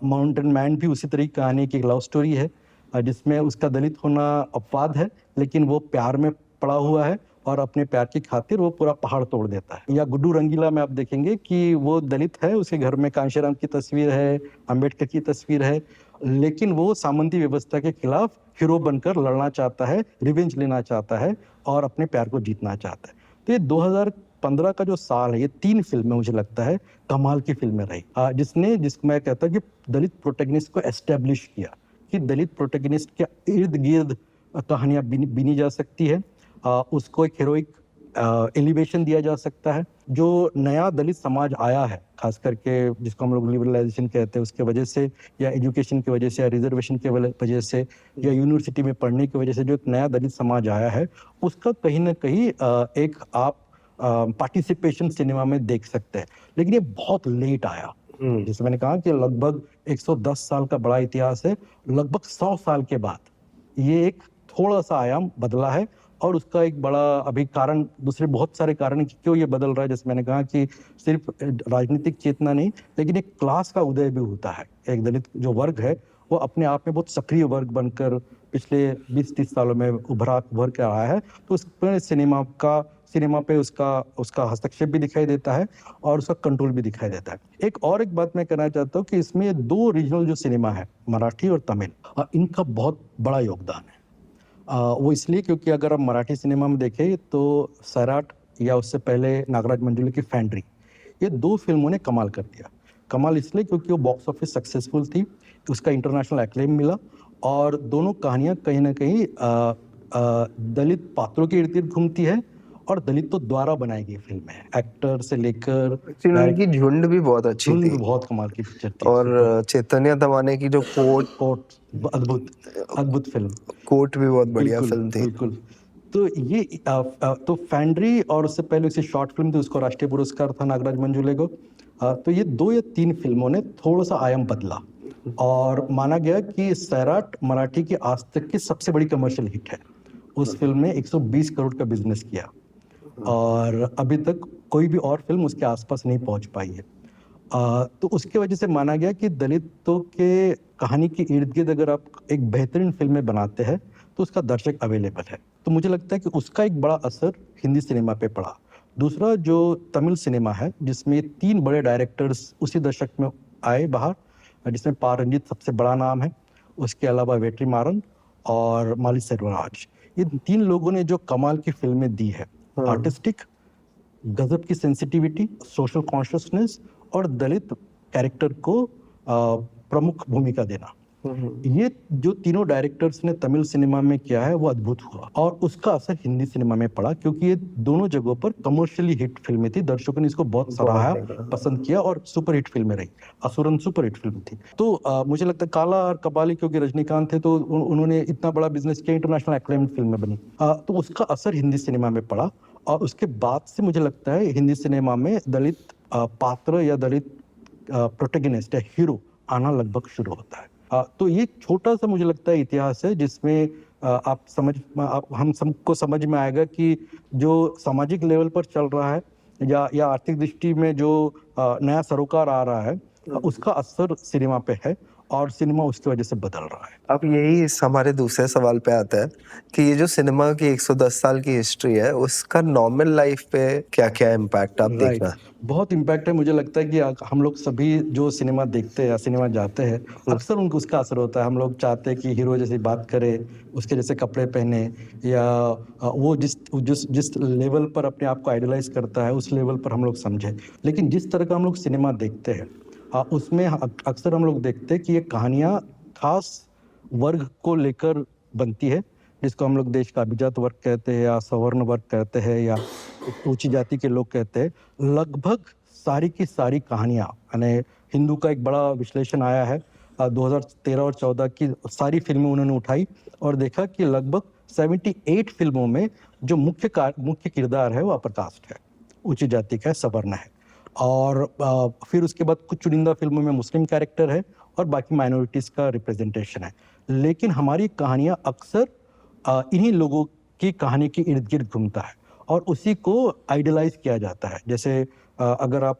माउंटेन मैन भी उसी तरह की कहानी की एक लव स्टोरी है, जिसमें उसका दलित होना अपवाद है, लेकिन वो प्यार में पड़ा हुआ है और अपने प्यार की खातिर वो पूरा पहाड़ तोड़ देता है। या गुड्डू रंगीला में आप देखेंगे कि वो दलित है, उसके घर में कांशीराम की तस्वीर है, अंबेडकर की तस्वीर है, लेकिन वो सामंती व्यवस्था के खिलाफ हीरो बनकर लड़ना चाहता है, रिवेंज लेना चाहता है और अपने प्यार को जीतना चाहता है। तो ये 2015 का जो साल है, ये 3 फिल्में मुझे लगता है कमाल की फिल्में रही, जिसको मैं कहता हूँ कि दलित प्रोटैगनिस्ट को एस्टेब्लिश किया कि दलित प्रोटैगनिस्ट के इर्द गिर्द कहानियां बिनी जा सकती है, उसको एक हीरोइक एलिवेशन दिया जा सकता है। जो नया दलित समाज आया है, खास करके जिसको हम लोग लिबरलाइजेशन कहते हैं, उसके वजह से या एजुकेशन की वजह से या रिजर्वेशन की वजह से या यूनिवर्सिटी में पढ़ने की वजह से जो एक नया दलित समाज आया है, उसका कहीं ना कहीं एक आप पार्टिसिपेशन सिनेमा में देख सकते हैं। लेकिन ये बहुत लेट आया, जैसे मैंने कहा कि लगभग 110 साल का बड़ा इतिहास है, लगभग 100 साल के बाद ये एक थोड़ा सा आयाम बदला है। और उसका एक बड़ा अभी कारण, दूसरे बहुत सारे कारण हैं कि क्यों ये बदल रहा है। जैसे मैंने कहा कि सिर्फ राजनीतिक चेतना नहीं, लेकिन एक क्लास का उदय भी होता है। एक दलित जो वर्ग है वो अपने आप में बहुत सक्रिय वर्ग बनकर पिछले 20-30 सालों में उभर के आया है। तो उसमें सिनेमा पे उसका हस्तक्षेप भी दिखाई देता है और उसका कंट्रोल भी दिखाई देता है। एक बात मैं कहना चाहता हूँ कि इसमें 2 रीजनल जो सिनेमा है, मराठी और तमिल, इनका बहुत बड़ा योगदान है। वो इसलिए क्योंकि अगर आप मराठी सिनेमा में देखें तो सैराट या उससे पहले नागराज मंजुले की फैंड्री, ये 2 फिल्मों ने कमाल कर दिया। कमाल इसलिए क्योंकि वो बॉक्स ऑफिस सक्सेसफुल थी, उसका इंटरनेशनल एक्लेम मिला और दोनों कहानियां कहीं ना कहीं दलित पात्रों के इर्द गिर्द घूमती है और दलितों द्वारा बनाई गई फिल्म है। एक्टर से लेकर उनकी झुंड भी बहुत अच्छी थी, बहुत कमाल की पिक्चर थी। और चैतन्य तमाने की जो कोट अद्भुत फिल्म, कोट भी बहुत बढ़िया फिल्म थी। बिल्कुल। तो ये तो फैंड्री और उससे पहले उसकी शॉर्ट फिल्म थी, उसको राष्ट्रीय पुरस्कार था नागराज मंजुले को। तो ये 2 या 3 फिल्मों ने थोड़ा सा आयाम बदला और माना गया कि सैराट मराठी की आज तक की सबसे बड़ी कमर्शियल हिट है। उस फिल्म ने 120 करोड़ का बिजनेस किया और अभी तक कोई भी और फिल्म उसके आसपास नहीं पहुंच पाई है। तो उसके वजह से माना गया कि दलितों के कहानी के इर्द गिर्द अगर आप एक बेहतरीन फिल्में बनाते हैं तो उसका दर्शक अवेलेबल है। तो मुझे लगता है कि उसका एक बड़ा असर हिंदी सिनेमा पे पड़ा। दूसरा जो तमिल सिनेमा है, जिसमें 3 बड़े डायरेक्टर्स उसी दशक में आए बाहर, जिसमें पा रंजीत सबसे बड़ा नाम है, उसके अलावा वेट्रीमारन और माली सेल्वराज, ये 3 लोगों ने जो कमाल की फिल्में दी है, आर्टिस्टिक, गजब की सेंसिटिविटी, सोशल कॉन्शियसनेस और दलित कैरेक्टर को प्रमुख भूमिका देना, ये जो तीनों डायरेक्टर्स ने तमिल सिनेमा में किया है वो अद्भुत हुआ और उसका असर हिंदी सिनेमा में पड़ा, क्योंकि ये दोनों जगहों पर कमर्शियली हिट फिल्में थी। दर्शकों ने इसको बहुत सराहा, पसंद किया और सुपर हिट फिल्में रही। असुरन सुपर हिट फिल्म थी। तो मुझे लगता है काला और कबाली, क्योंकि रजनीकांत थे तो उन्होंने इतना बड़ा बिजनेस किया, इंटरनेशनल एक्लेम्ड फिल्में बनी, तो उसका असर हिंदी सिनेमा में पड़ा। और उसके बाद से मुझे लगता है हिंदी सिनेमा में दलित पात्र या दलित प्रोटैगनिस्ट या हीरो आना लगभग शुरू होता है। तो ये छोटा सा मुझे लगता है इतिहास है, जिसमें हम सबको समझ में आएगा कि जो सामाजिक लेवल पर चल रहा है या आर्थिक दृष्टि में जो नया सरोकार आ रहा है, उसका असर सिनेमा पे है और सिनेमा उसकी वजह से बदल रहा है। अब यही हमारे दूसरे सवाल पे आता है कि ये जो सिनेमा की 110 साल की हिस्ट्री है, उसका नॉर्मल लाइफ पे क्या क्या इम्पैक्ट आप देख रहे हैं? बहुत इम्पैक्ट है। मुझे लगता है कि हम लोग सभी जो सिनेमा देखते हैं या सिनेमा जाते हैं, अक्सर उनको उसका असर होता है। हम लोग चाहते हैं कि हीरो जैसी बात करे, उसके जैसे कपड़े पहने, या वो जिस लेवल पर अपने आप को आइडलाइज करता है उस लेवल पर हम लोग समझे। लेकिन जिस तरह का हम लोग सिनेमा देखते हैं उसमें अक्सर हम लोग देखते हैं कि ये कहानियाँ खास वर्ग को लेकर बनती है, जिसको हम लोग देश का अभिजात वर्ग कहते हैं या सवर्ण वर्ग कहते हैं या ऊंची जाति के लोग कहते हैं। लगभग सारी की सारी कहानियाँ, यानी हिंदू का एक बड़ा विश्लेषण आया है 2013 और 14 की सारी फिल्में उन्होंने उठाई और देखा कि लगभग 78 फिल्मों में जो मुख्य किरदार है वो अपर कास्ट है, उच्च जाति का है, सवर्ण है। और फिर उसके बाद कुछ चुनिंदा फिल्मों में मुस्लिम कैरेक्टर है और बाकी माइनॉरिटीज़ का रिप्रेजेंटेशन है। लेकिन हमारी कहानियाँ अक्सर इन्हीं लोगों की कहानी के इर्द गिर्द घूमता है और उसी को आइडलाइज किया जाता है। जैसे अगर आप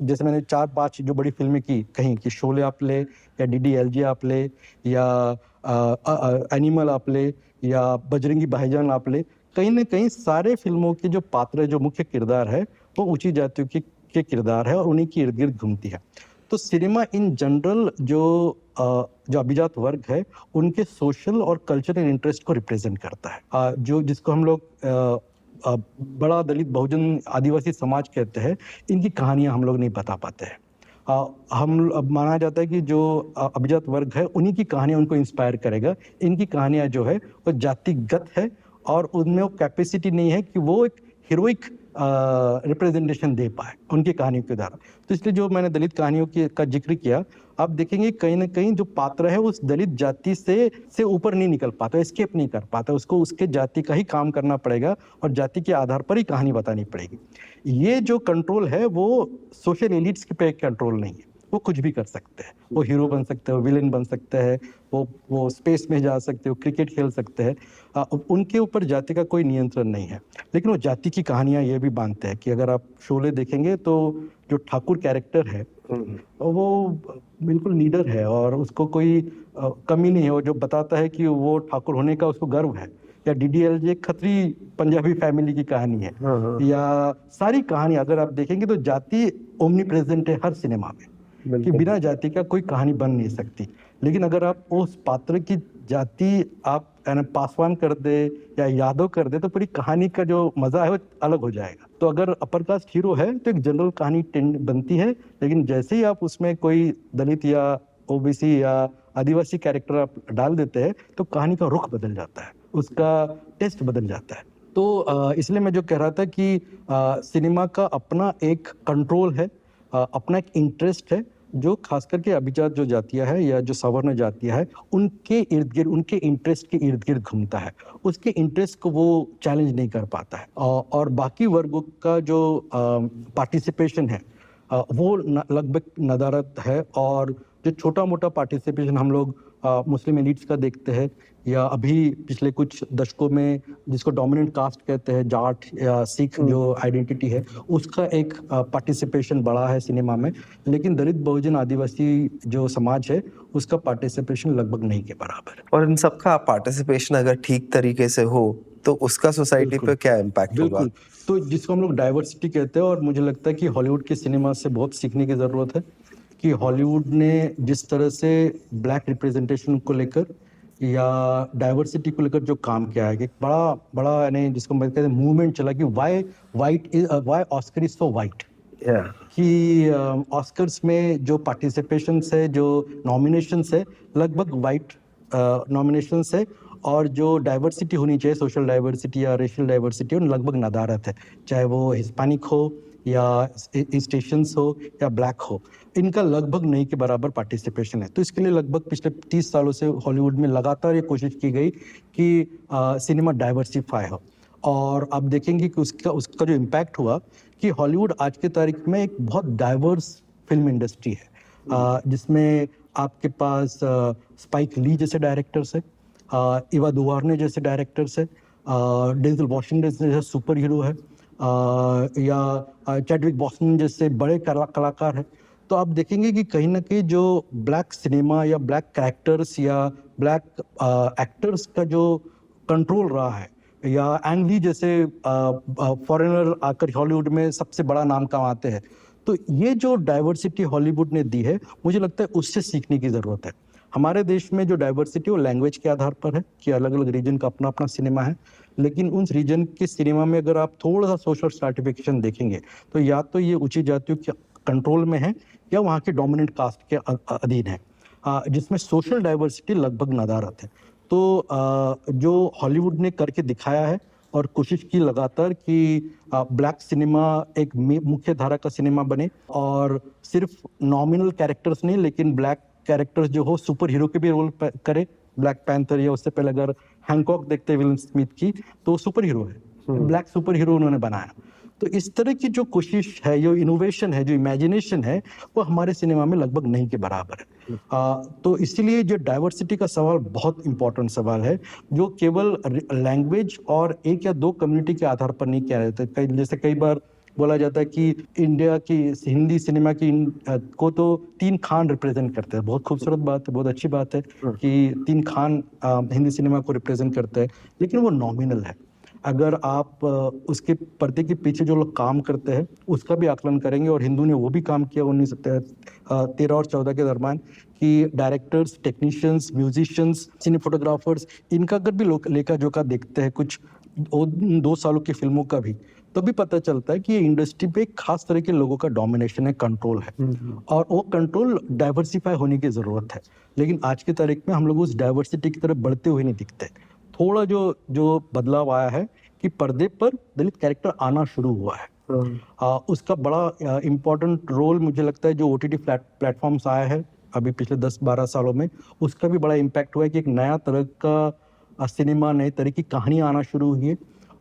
जैसे मैंने 4-5 जो बड़ी फिल्में की कहीं कि शोले आप ले या DDLJ आप ले या एनिमल आप ले या बजरंगी भाईजान आप ले, कहीं ना कहीं सारे फिल्मों के जो पात्र जो मुख्य किरदार है वो ऊंची जातियों के किरदार है और उन्हीं की इर्द गिर्द घूमती है। तो सिनेमा इन जनरल जो अभिजात वर्ग है उनके सोशल और कल्चरल इंटरेस्ट को रिप्रेजेंट करता है। जो जिसको हम लोग बड़ा दलित बहुजन आदिवासी समाज कहते हैं, इनकी कहानियां हम लोग नहीं बता पाते हैं। अब माना जाता है कि जो अभिजात वर्ग है उन्हीं की कहानियां उनको इंस्पायर करेगा। इनकी कहानियां जो है वो जातिगत है और उनमें वो कैपेसिटी नहीं है कि वो एक हीरोइक रिप्रेजेंटेशन दे पाए उनकी कहानियों के द्वारा। तो इसलिए जो मैंने दलित कहानियों का जिक्र किया, आप देखेंगे कहीं ना कहीं जो पात्र है उस दलित जाति से ऊपर नहीं निकल पाता, एस्केप नहीं कर पाता, उसको उसके जाति का ही काम करना पड़ेगा और जाति के आधार पर ही कहानी बतानी पड़ेगी। ये जो कंट्रोल है वो सोशल एलिट्स पे कंट्रोल नहीं है, वो कुछ भी कर सकते हैं, वो हीरो बन सकते हैं, वो विलेन बन सकते हैं, वो स्पेस में जा सकते हैं, वो क्रिकेट खेल सकते हैं, उनके ऊपर जाति का कोई नियंत्रण नहीं है। लेकिन वो जाति की कहानियां ये भी बांधते हैं कि अगर आप शोले देखेंगे तो जो ठाकुर कैरेक्टर है वो बिल्कुल लीडर है और उसको कोई कमी नहीं है, वो जो बताता है कि वो ठाकुर होने का उसको गर्व है। या DDLJ खत्री पंजाबी फैमिली की कहानी है, या सारी कहानी अगर आप देखेंगे तो जाति ओमनी प्रेजेंट है हर सिनेमा में कि बिना जाति का कोई कहानी बन नहीं सकती। लेकिन अगर आप उस पात्र की जाति आप पासवान कर दे या यादव कर दे तो पूरी कहानी का जो मजा है वो अलग हो जाएगा। तो अगर अपर कास्ट हीरो है तो एक जनरल कहानी बनती है, लेकिन जैसे ही आप उसमें कोई दलित या OBC या आदिवासी कैरेक्टर आप डाल देते हैं तो कहानी का रुख बदल जाता है, उसका टेस्ट बदल जाता है। तो इसलिए मैं जो कह रहा था कि सिनेमा का अपना एक कंट्रोल है, अपना एक इंटरेस्ट है जो खास करके अभिजात जो जातियां है या जो सवर्ण जातियां है उनके इर्द गिर्द, उनके इंटरेस्ट के इर्द गिर्द घूमता है। उसके इंटरेस्ट को वो चैलेंज नहीं कर पाता है और बाकी वर्गों का जो पार्टिसिपेशन है वो लगभग नदारद है। और जो छोटा मोटा पार्टिसिपेशन हम लोग मुस्लिम एलिट्स का देखते हैं या अभी पिछले कुछ दशकों में जिसको डोमिनेंट कास्ट कहते हैं, जाट या सिख जो आइडेंटिटी है, उसका एक पार्टिसिपेशन बड़ा है सिनेमा में। लेकिन दलित बहुजन आदिवासी जो समाज है उसका पार्टिसिपेशन लगभग नहीं के बराबर है। और इन सबका पार्टिसिपेशन अगर ठीक तरीके से हो तो उसका सोसाइटी पे क्या इम्पैक्ट होगा? बिल्कुल, तो जिसको हम लोग डाइवर्सिटी कहते हैं, और मुझे लगता है कि हॉलीवुड के सिनेमा से बहुत सीखने की ज़रूरत है कि हॉलीवुड ने जिस तरह से ब्लैक रिप्रेजेंटेशन को लेकर या डाइवर्सिटी को लेकर जो काम किया है, कि बड़ा यानी जिसको मैं कहते हैं मूवमेंट चला कि why Oscar is so white, कि ऑस्कर्स में जो पार्टिसिपेशन है, जो नॉमिनेशंस है, लगभग वाइट नॉमिनेशंस है और जो डाइवर्सिटी होनी चाहिए, सोशल डाइवर्सिटी या रेशियल डाइवर्सिटी, वो लगभग नदारत है, चाहे वो हिस्पैनिक हो या ईस्ट एशियंस हो या ब्लैक हो, इनका लगभग नहीं के बराबर पार्टिसिपेशन है। तो इसके लिए लगभग पिछले 30 सालों से हॉलीवुड में लगातार ये कोशिश की गई कि सिनेमा डाइवर्सिफाई हो। और आप देखेंगे कि उसका जो इम्पैक्ट हुआ कि हॉलीवुड आज की तारीख में एक बहुत डाइवर्स फिल्म इंडस्ट्री है, जिसमें आपके पास स्पाइक ली जैसे डायरेक्टर्स है, इवा दुवार्ने जैसे डायरेक्टर्स है, डेंजल वॉशिंगटन जैसे सुपर हीरो है, या चैडविक बॉसमैन जैसे बड़े कलाकार हैं। तो आप देखेंगे कि कहीं ना कहीं जो ब्लैक सिनेमा या ब्लैक कैरेक्टर्स या ब्लैक एक्टर्स का जो कंट्रोल रहा है, या एंग ली जैसे फॉरेनर आकर हॉलीवुड में सबसे बड़ा नाम कमाते हैं, तो ये जो डाइवर्सिटी हॉलीवुड ने दी है, मुझे लगता है उससे सीखने की ज़रूरत है। हमारे देश में जो डाइवर्सिटी वो लैंग्वेज के आधार पर है कि अलग अलग रीजन का अपना अपना सिनेमा है, लेकिन उस रीजन के सिनेमा में अगर आप थोड़ा सा सोशल स्ट्रैटिफिकेशन देखेंगे तो या तो ये ऊंची जातियों के कंट्रोल में है या वहाँ के डोमिनेंट कास्ट के अधीन है, जिसमें सोशल डाइवर्सिटी लगभग नदारत है। तो जो हॉलीवुड ने करके दिखाया है और कोशिश की लगातार कि ब्लैक सिनेमा एक मुख्य धारा का सिनेमा बने और सिर्फ नॉमिनल कैरेक्टर्स नहीं लेकिन ब्लैक कैरेक्टर्स जो हो सुपर हीरो के भी रोल करे। ब्लैक पैंथर या उससे पहले अगर हैंकॉक देखते विल स्मिथ की तो सुपर हीरो है, ब्लैक सुपर हीरो उन्होंने बनाया। तो इस तरह की जो कोशिश है, जो इनोवेशन है, जो इमेजिनेशन है, वो हमारे सिनेमा में लगभग नहीं के बराबर है। तो इसीलिए जो डाइवर्सिटी का सवाल बहुत इंपॉर्टेंट सवाल है, जो केवल लैंग्वेज और एक या दो कम्युनिटी के आधार पर नहीं किया जाता है। जैसे कई बार बोला जाता है कि इंडिया की हिंदी सिनेमा की को तो 3 खान रिप्रेजेंट करते हैं। बहुत खूबसूरत बात है, बहुत अच्छी बात है कि 3 खान हिंदी सिनेमा को रिप्रेजेंट करते हैं, लेकिन वो नॉमिनल है। अगर आप उसके पर्दे के पीछे जो लोग काम करते हैं उसका भी आकलन करेंगे, और हिंदू ने वो भी काम किया 1913 और 14 के दरम्यान कि डायरेक्टर्स, टेक्नीशियंस, म्यूजिशियंस, सिनेफोटोग्राफर्स, इनका अगर भी लेखा जोखा देखते हैं कुछ 2 सालों की फिल्मों का भी, तो भी पता चलता है कि ये इंडस्ट्री पे एक खास तरह के लोगों का डोमिनेशन है, कंट्रोल है, और वो कंट्रोल डाइवर्सिफाई होने की जरूरत है। लेकिन आज की तारीख में हम लोग उस डाइवर्सिटी की तरफ बढ़ते हुए नहीं दिखते। थोड़ा जो बदलाव आया है कि पर्दे पर दलित कैरेक्टर आना शुरू हुआ है। उसका बड़ा इम्पोर्टेंट रोल मुझे लगता है जो OTT प्लेटफॉर्म्स आया है अभी पिछले 10-12 सालों में, उसका भी बड़ा इम्पैक्ट हुआ है कि एक नया तरह का सिनेमा, नए तरह की कहानियाँ आना शुरू हुई है,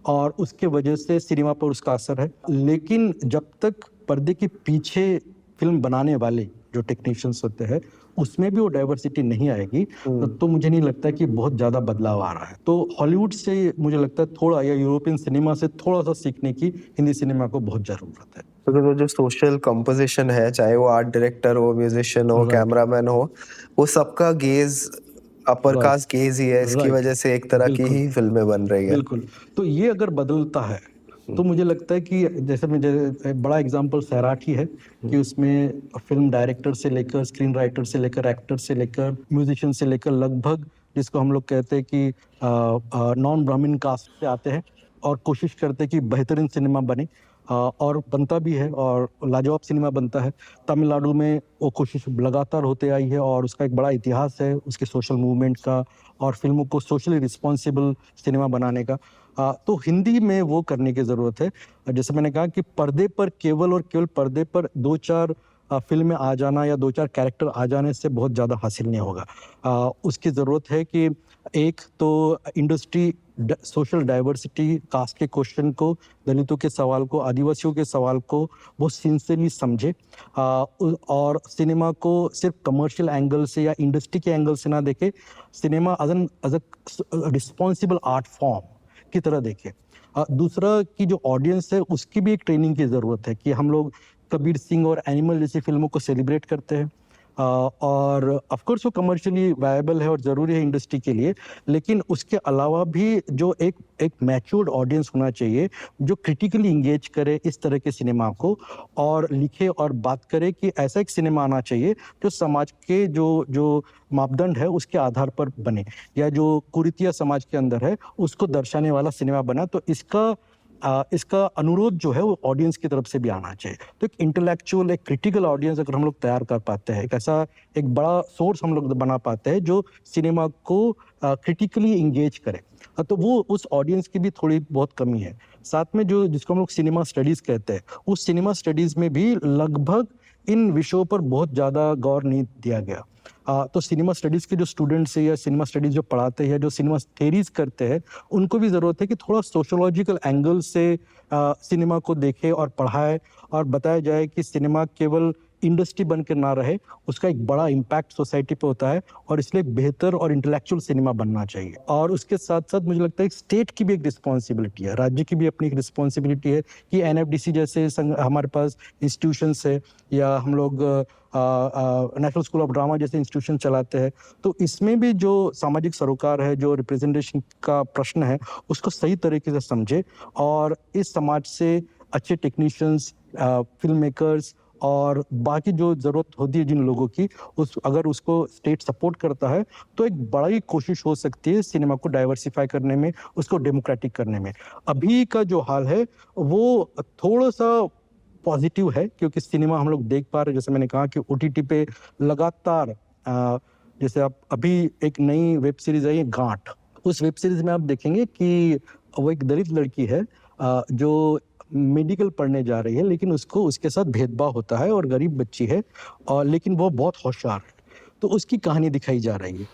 और उसके वजह से सिनेमा पर उसका असर है। लेकिन जब तक पर्दे के पीछे फिल्म बनाने वाले जो टेक्नीशियंस होते हैं उसमें भी वो डाइवर्सिटी नहीं आएगी तो मुझे नहीं लगता कि बहुत ज़्यादा बदलाव आ रहा है। तो हॉलीवुड से मुझे लगता है थोड़ा, या यूरोपियन सिनेमा से थोड़ा सा सीखने की हिंदी सिनेमा को बहुत ज़रूरत है। क्योंकि वो जो सोशल कंपोजिशन है, चाहे वो आर्ट डायरेक्टर हो, म्यूजिशियन हो, कैमरामैन हो, वो सबका गेज अपर कास्ट गेज ही है। इसकी वजह से एक तरह की ही फिल्में बन रही है। बिल्कुल। तो ये अगर बदलता है तो मुझे लगता है कि जैसे मुझे बड़ा एग्जांपल सैराठी है कि उसमें फिल्म डायरेक्टर से लेकर, स्क्रीन राइटर से लेकर, एक्टर से लेकर, म्यूजिशियन से लेकर, लगभग जिसको हम लोग कहते हैं कि नॉन ब्राह्मण कास्ट से आते हैं और कोशिश करते हैं कि बेहतरीन सिनेमा बने, और बनता भी है और लाजवाब सिनेमा बनता है। तमिलनाडु में वो कोशिश लगातार होते आई है और उसका एक बड़ा इतिहास है उसके सोशल मूवमेंट का और फिल्मों को सोशली रिस्पॉन्सिबल सिनेमा बनाने का। तो हिंदी में वो करने की ज़रूरत है। जैसे मैंने कहा कि पर्दे पर केवल और केवल पर्दे पर 2-4 फिल्में आ जाना या 2-4 कैरेक्टर आ जाने से बहुत ज़्यादा हासिल नहीं होगा। उसकी ज़रूरत है कि एक तो इंडस्ट्री सोशल डाइवर्सिटी, कास्ट के क्वेश्चन को, दलितों के सवाल को, आदिवासियों के सवाल को बहुत सिंसियरली समझे, और सिनेमा को सिर्फ कमर्शियल एंगल से या इंडस्ट्री के एंगल से ना देखे, cinema as a responsible art form की तरह देखे। दूसरा कि जो ऑडियंस है उसकी भी एक ट्रेनिंग की ज़रूरत है कि हम लोग कबीर सिंह और एनिमल जैसी फिल्मों को सेलिब्रेट करते हैं, और ऑफ कोर्स वो कमर्शियली वायबल है और ज़रूरी है इंडस्ट्री के लिए, लेकिन उसके अलावा भी जो एक मैच्योर्ड ऑडियंस होना चाहिए जो क्रिटिकली इंगेज करे इस तरह के सिनेमा को और लिखे और बात करे कि ऐसा एक सिनेमा आना चाहिए जो समाज के जो मापदंड है उसके आधार पर बने, या जो कुरीतियाँ समाज के अंदर है उसको दर्शाने वाला सिनेमा बना। तो इसका अनुरोध जो है वो ऑडियंस की तरफ से भी आना चाहिए। तो एक इंटेलेक्चुअल, एक क्रिटिकल ऑडियंस अगर हम लोग तैयार कर पाते हैं, एक ऐसा एक बड़ा सोर्स हम लोग बना पाते हैं जो सिनेमा को क्रिटिकली इंगेज करे, तो वो उस ऑडियंस की भी थोड़ी बहुत कमी है। साथ में जिसको हम लोग सिनेमा स्टडीज़ कहते हैं, उस सिनेमा स्टडीज़ में भी लगभग इन विषयों पर बहुत ज़्यादा गौर नहीं दिया गया। तो सिनेमा स्टडीज़ के जो स्टूडेंट्स हैं या सिनेमा स्टडीज़ जो पढ़ाते हैं, जो सिनेमा थेरीज करते हैं, उनको भी ज़रूरत है कि थोड़ा सोशोलॉजिकल एंगल से सिनेमा को देखे और पढ़ाए और बताया जाए कि सिनेमा केवल इंडस्ट्री बन के ना रहे, उसका एक बड़ा इम्पैक्ट सोसाइटी पे होता है और इसलिए बेहतर और इंटेलेक्चुअल सिनेमा बनना चाहिए। और उसके साथ साथ मुझे लगता है स्टेट की भी एक रिस्पॉन्सिबिलिटी है, राज्य की भी अपनी एक रिस्पॉन्सिबिलिटी है कि NFDC जैसे हमारे पास इंस्टीट्यूशंस है, या हम लोग नेशनल स्कूल ऑफ ड्रामा जैसे इंस्टीट्यूशन चलाते हैं, तो इसमें भी जो सामाजिक सरोकार है, जो रिप्रेजेंटेशन का प्रश्न है, उसको सही तरीके से समझे और इस समाज से अच्छे टेक्नीशियंस, फिल्म मेकर्स और बाकी जो ज़रूरत होती है जिन लोगों की, अगर उसको स्टेट सपोर्ट करता है तो एक बड़ा ही कोशिश हो सकती है सिनेमा को डाइवर्सिफाई करने में, उसको डेमोक्रेटिक करने में। अभी का जो हाल है वो थोड़ा सा पॉजिटिव है क्योंकि सिनेमा हम लोग देख पा रहे हैं, जैसे मैंने कहा कि OTT पे लगातार, जैसे आप अभी एक नई वेब सीरीज आई है गांठ, उस वेब सीरीज में आप देखेंगे कि वो एक दलित लड़की है जो मेडिकल पढ़ने जा रही है, लेकिन उसको उसके साथ भेदभाव होता है और गरीब बच्ची है, और लेकिन वो बहुत होशियार है। तो उसकी कहानी दिखाई जा रही है।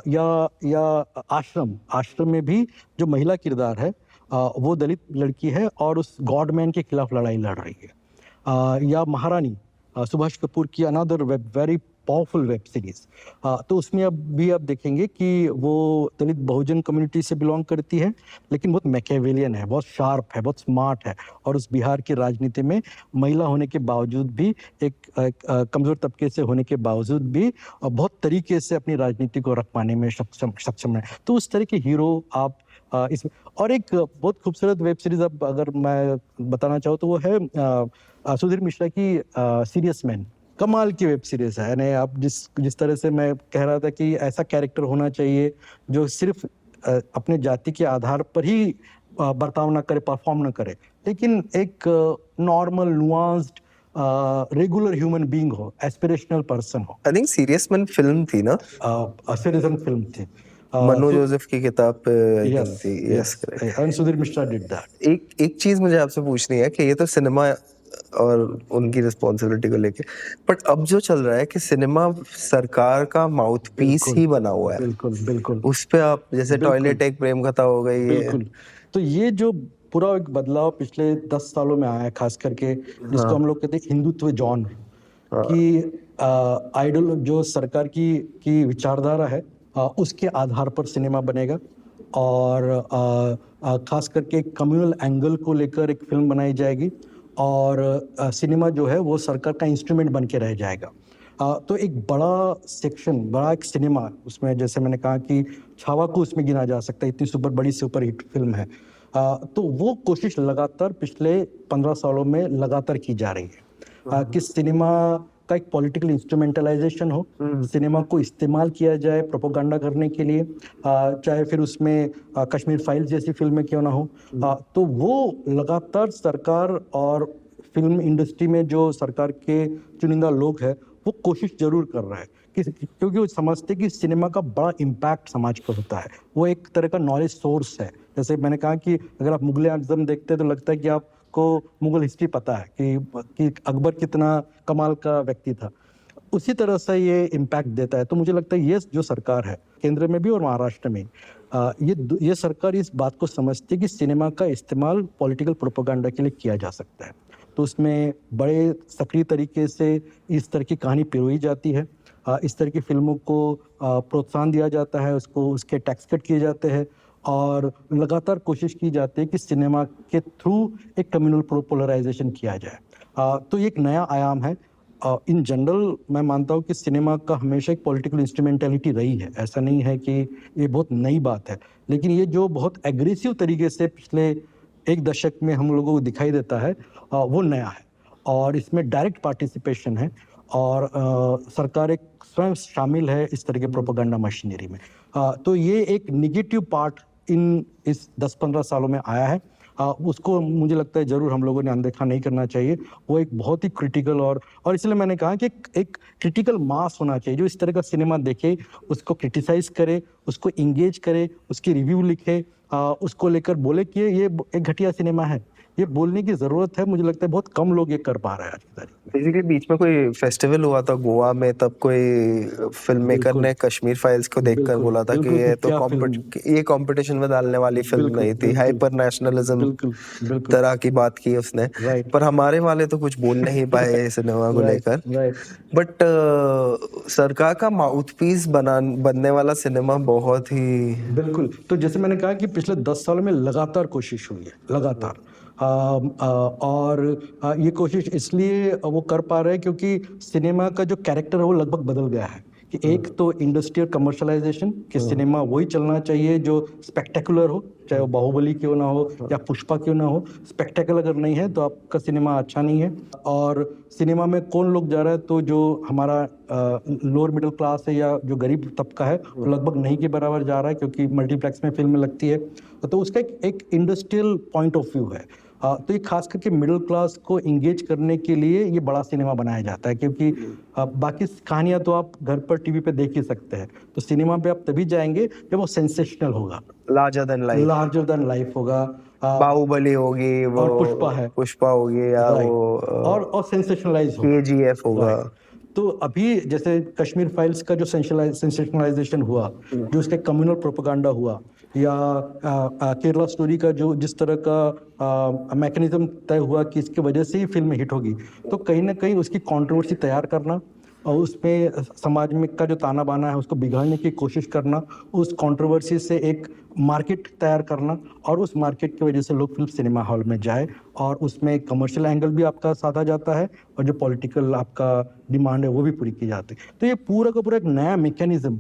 या आश्रम में भी जो महिला किरदार है वो दलित लड़की है और उस गॉडमैन के खिलाफ लड़ाई लड़ रही है। या महारानी सुभाष कपूर की another very powerful web series. तो उसमें अब भी आप देखेंगे कि वो दलित बहुजन कम्युनिटी से बिलोंग करती है, लेकिन बहुत मैकेवेलियन है, बहुत शार्प है, बहुत स्मार्ट है, और उस बिहार की राजनीति में महिला होने के बावजूद भी, एक कमज़ोर तबके से होने के बावजूद भी बहुत तरीके से अपनी राजनीति को रख पाने में सक्षम है। तो उस तरह के हीरो आप इसमें, और एक बहुत खूबसूरत वेब सीरीज अब अगर मैं बताना चाहूँ तो वो है सुधीर मिश्रा की सीरियस मैन। कमाल की वेब सीरीज है। यानी आप जिस तरह से मैं कह रहा था कि ऐसा कैरेक्टर होना चाहिए जो सिर्फ अपने जाति के आधार पर ही बर्ताव ना करे, परफॉर्म ना करे, लेकिन एक normal nuanced regular human being हो, एस्पिरेशनल पर्सन हो। I think serious man film थी ना, सिटीजन फिल्म थी, मनु जोसेफ की किताब पे यस थी। Yes, correct. And Sudhir Mishra did that. एक चीज मुझे आपसे पूछनी है कि ये तो सिनेमा और उनकी रिस्पॉन्सिबिलिटी को लेके, बट अब जो चल रहा है कि सिनेमा सरकार का माउथ पीस ही बना हुआ है। बिल्कुल बिल्कुल। उस पे आप जैसे बिल्कुल। टॉयलेट एक प्रेम कथा हो गई है। बिल्कुल। तो ये जो पूरा एक बदलाव पिछले 10 सालों में आया है, खास करके जिसको हम लोग कहते हैं हिंदुत्व जॉन, कि आइडल जो सरकार की विचारधारा है उसके आधार पर सिनेमा बनेगा, और खास करके कम्युनल एंगल को लेकर एक फिल्म बनाई जाएगी, और सिनेमा जो है वो सरकार का इंस्ट्रूमेंट बन के रह जाएगा। तो एक बड़ा सेक्शन, बड़ा एक सिनेमा उसमें, जैसे मैंने कहा कि छावा को उसमें गिना जा सकता है, इतनी बड़ी सुपर हिट फिल्म है। तो वो कोशिश लगातार पिछले 15 सालों में लगातार की जा रही है कि सिनेमा का एक पॉलिटिकल इंस्ट्रूमेंटलाइजेशन हो, सिनेमा को इस्तेमाल किया जाए प्रोपोगंडा करने के लिए, चाहे फिर उसमें कश्मीर फाइल्स जैसी फिल्में क्यों ना हो। तो वो लगातार सरकार और फिल्म इंडस्ट्री में जो सरकार के चुनिंदा लोग हैं वो कोशिश जरूर कर रहा है क्योंकि वो समझते कि सिनेमा का बड़ा इम्पैक्ट समाज पर होता है। वो एक तरह का नॉलेज सोर्स है। जैसे मैंने कहा कि अगर आप मुगल आजम देखते हैं तो लगता है कि आपको मुगल हिस्ट्री पता है कि अकबर कितना कमाल का व्यक्ति था। उसी तरह से ये इम्पैक्ट देता है। तो मुझे लगता है ये जो सरकार है केंद्र में भी और महाराष्ट्र में, ये सरकार इस बात को समझती है कि सिनेमा का इस्तेमाल पॉलिटिकल प्रोपेगेंडा के लिए किया जा सकता है। तो उसमें बड़े सक्रिय तरीके से इस तरह की कहानी पिरोई जाती है, इस तरह की फिल्मों को प्रोत्साहन दिया जाता है, उसके टैक्स कट किए जाते हैं, और लगातार कोशिश की जाती है कि सिनेमा के थ्रू एक कम्युनल पोलराइजेशन किया जाए। तो ये एक नया आयाम है। इन जनरल मैं मानता हूँ कि सिनेमा का हमेशा एक पॉलिटिकल इंस्ट्रूमेंटलिटी रही है, ऐसा नहीं है कि ये बहुत नई बात है, लेकिन ये जो बहुत एग्रेसिव तरीके से पिछले एक दशक में हम लोगों को दिखाई देता है वो नया है, और इसमें डायरेक्ट पार्टिसिपेशन है, और सरकार एक स्वयं शामिल है इस तरह के प्रोपेगेंडा मशीनरी में। तो ये एक निगेटिव पार्ट इस 10-15 सालों में आया है, उसको मुझे लगता है जरूर हम लोगों ने अनदेखा नहीं करना चाहिए। वो एक बहुत ही क्रिटिकल और इसलिए मैंने कहा कि एक क्रिटिकल मास होना चाहिए जो इस तरह का सिनेमा देखे, उसको क्रिटिसाइज करे, उसको इंगेज करे, उसकी रिव्यू लिखे, उसको लेकर बोले कि ये एक घटिया सिनेमा है। ये बोलने की जरूरत है। मुझे लगता है बहुत कम लोग ये कर पा रहे हैं आज की तारीख में। बेसिकली बीच में कोई फेस्टिवल हुआ था गोवा में, तब कोई फिल्म मेकर ने कश्मीर फाइल्स को देखकर बोला था कि ये तो ये कंपटीशन में डालने वाली फिल्म नहीं थी, हाइपर नेशनलिज्म तरह की बात की उसने। पर हमारे वाले तो कुछ बोल नहीं पाए सिनेमा को लेकर। बट सरकार का माउथपीस बनने वाला सिनेमा बहुत ही बिल्कुल। तो जैसे मैंने कहा कि पिछले 10 सालों में लगातार कोशिश हुई है, लगातार, और ये कोशिश इसलिए वो कर पा रहे हैं क्योंकि सिनेमा का जो कैरेक्टर है वो लगभग बदल गया है कि एक तो इंडस्ट्रियल कमर्शलाइजेशन कि सिनेमा वही चलना चाहिए जो स्पेक्टेकुलर हो, चाहे वो बाहुबली क्यों ना हो या पुष्पा क्यों ना हो। स्पेक्टेकल अगर नहीं है तो आपका सिनेमा अच्छा नहीं है। और सिनेमा में कौन लोग जा रहा है, तो जो हमारा लोअर मिडिल क्लास है या जो गरीब तबका है वो लगभग नहीं के बराबर जा रहा है क्योंकि मल्टीप्लेक्स में फिल्म लगती है। तो उसका एक इंडस्ट्रियल पॉइंट ऑफ व्यू है। तो ये खास करके मिडिल क्लास को इंगेज करने के लिए ये बड़ा सिनेमा बनाया जाता है, क्योंकि बाकी कहानियां तो आप घर पर टीवी पे देख ही सकते हैं, तो सिनेमा पे आप तभी जाएंगे जब वो सेंसेशनल होगा, लार्जर देन लाइफ होगा। बाहुबली होगी वो, और पुष्पा है, पुष्पा होगी, या राइट, वो और सेंसेशनलाइज होगा, KGF होगा। तो अभी जैसे कश्मीर फाइल्स का जो सेंसेशनलाइजेशन हुआ, जो उसके कम्युनल प्रोपेगेंडा हुआ, या केरला स्टोरी का जो जिस तरह का मैकेनिज्म तय हुआ कि इसकी वजह से ही फिल्म हिट होगी, तो कहीं ना कहीं उसकी कंट्रोवर्सी तैयार करना और उसमें समाज में का जो ताना बाना है उसको बिगाड़ने की कोशिश करना, उस कंट्रोवर्सी से एक मार्केट तैयार करना, और उस मार्केट की वजह से लोग फिल्म सिनेमा हॉल में जाए, और उसमें कमर्शियल एंगल भी आपका साधा जाता है और जो पॉलिटिकल आपका डिमांड है वो भी पूरी की जाती है। तो ये पूरा का पूरा एक नया मैकेनिज्म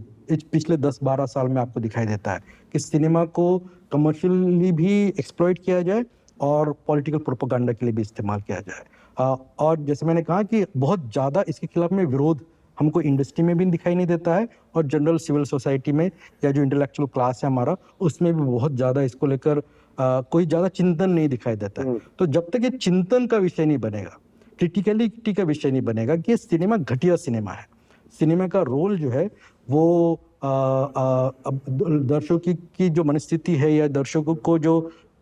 पिछले 10-12 साल में आपको दिखाई देता है कि सिनेमा को कमर्शियली भी एक्सप्लॉइट किया जाए और पॉलिटिकल प्रोपेगेंडा के लिए भी इस्तेमाल किया जाए। और जैसे मैंने कहा कि बहुत ज़्यादा इसके खिलाफ में विरोध हमको इंडस्ट्री में भी दिखाई नहीं देता है, और जनरल सिविल सोसाइटी में या जो इंटेलेक्चुअल क्लास है हमारा, उसमें भी बहुत ज़्यादा इसको लेकर कोई ज़्यादा चिंतन नहीं दिखाई देता है। तो जब तक ये चिंतन का विषय नहीं बनेगा, क्रिटिकलिटी का विषय नहीं बनेगा कि ये सिनेमा घटिया सिनेमा है, सिनेमा का रोल जो है वो दर्शकों की जो मनस्थिति है या दर्शकों को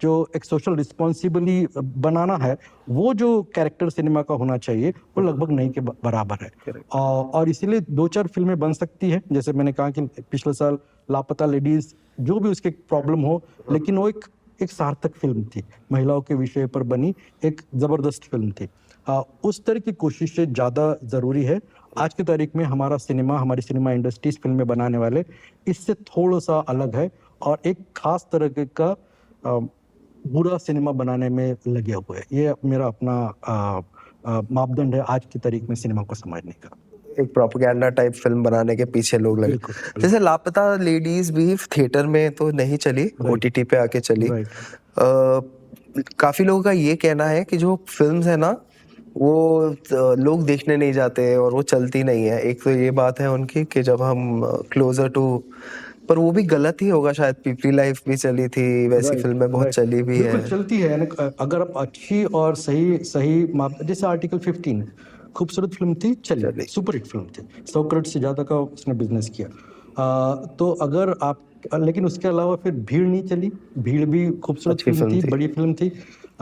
जो एक सोशल रिस्पॉन्सिबली बनाना है, वो जो कैरेक्टर सिनेमा का होना चाहिए वो लगभग नहीं के बराबर है। और इसीलिए 2-4 फिल्में बन सकती है, जैसे मैंने कहा कि पिछले साल लापता लेडीज, जो भी उसके प्रॉब्लम हो, लेकिन वो एक सार्थक फिल्म थी, महिलाओं के विषय पर बनी एक जबरदस्त फिल्म थी। उस तरह की कोशिशें ज़्यादा ज़रूरी है। आज की तारीख में हमारा सिनेमा, हमारी सिनेमा इंडस्ट्रीज फिल्में बनाने वाले इससे थोड़ा सा अलग है और एक खास तरह का बुरा सिनेमा बनाने में लगे हुए हैं। ये मेरा अपना मापदंड है आज की तारीख में सिनेमा को समझने का। एक प्रोपेगेंडा टाइप फिल्म बनाने के पीछे लोग लगे। जैसे लापता लेडीज भी थिएटर में तो नहीं चली, OTT पे आके चली। काफी लोगों का ये कहना है कि जो फिल्म्स है ना वो लोग देखने नहीं जाते और वो चलती नहीं है। एक तो ये बात है उनकी कि जब हम क्लोजर टू, पर वो भी गलत ही होगा शायद। पीपली लाइफ भी चली थी, वैसी फिल्में बहुत चली भी है, चलती है। यानी अगर आप अच्छी और सही जैसे आर्टिकल 15 खूबसूरत फिल्म थी, चली, सुपरहिट फिल्म थी, 100 करोड़ से ज्यादा का उसने बिजनेस किया। तो अगर आप, लेकिन उसके अलावा फिर भीड़ नहीं चली, भीड़ भी खूबसूरत फिल्म थी, बड़ी फिल्म थी,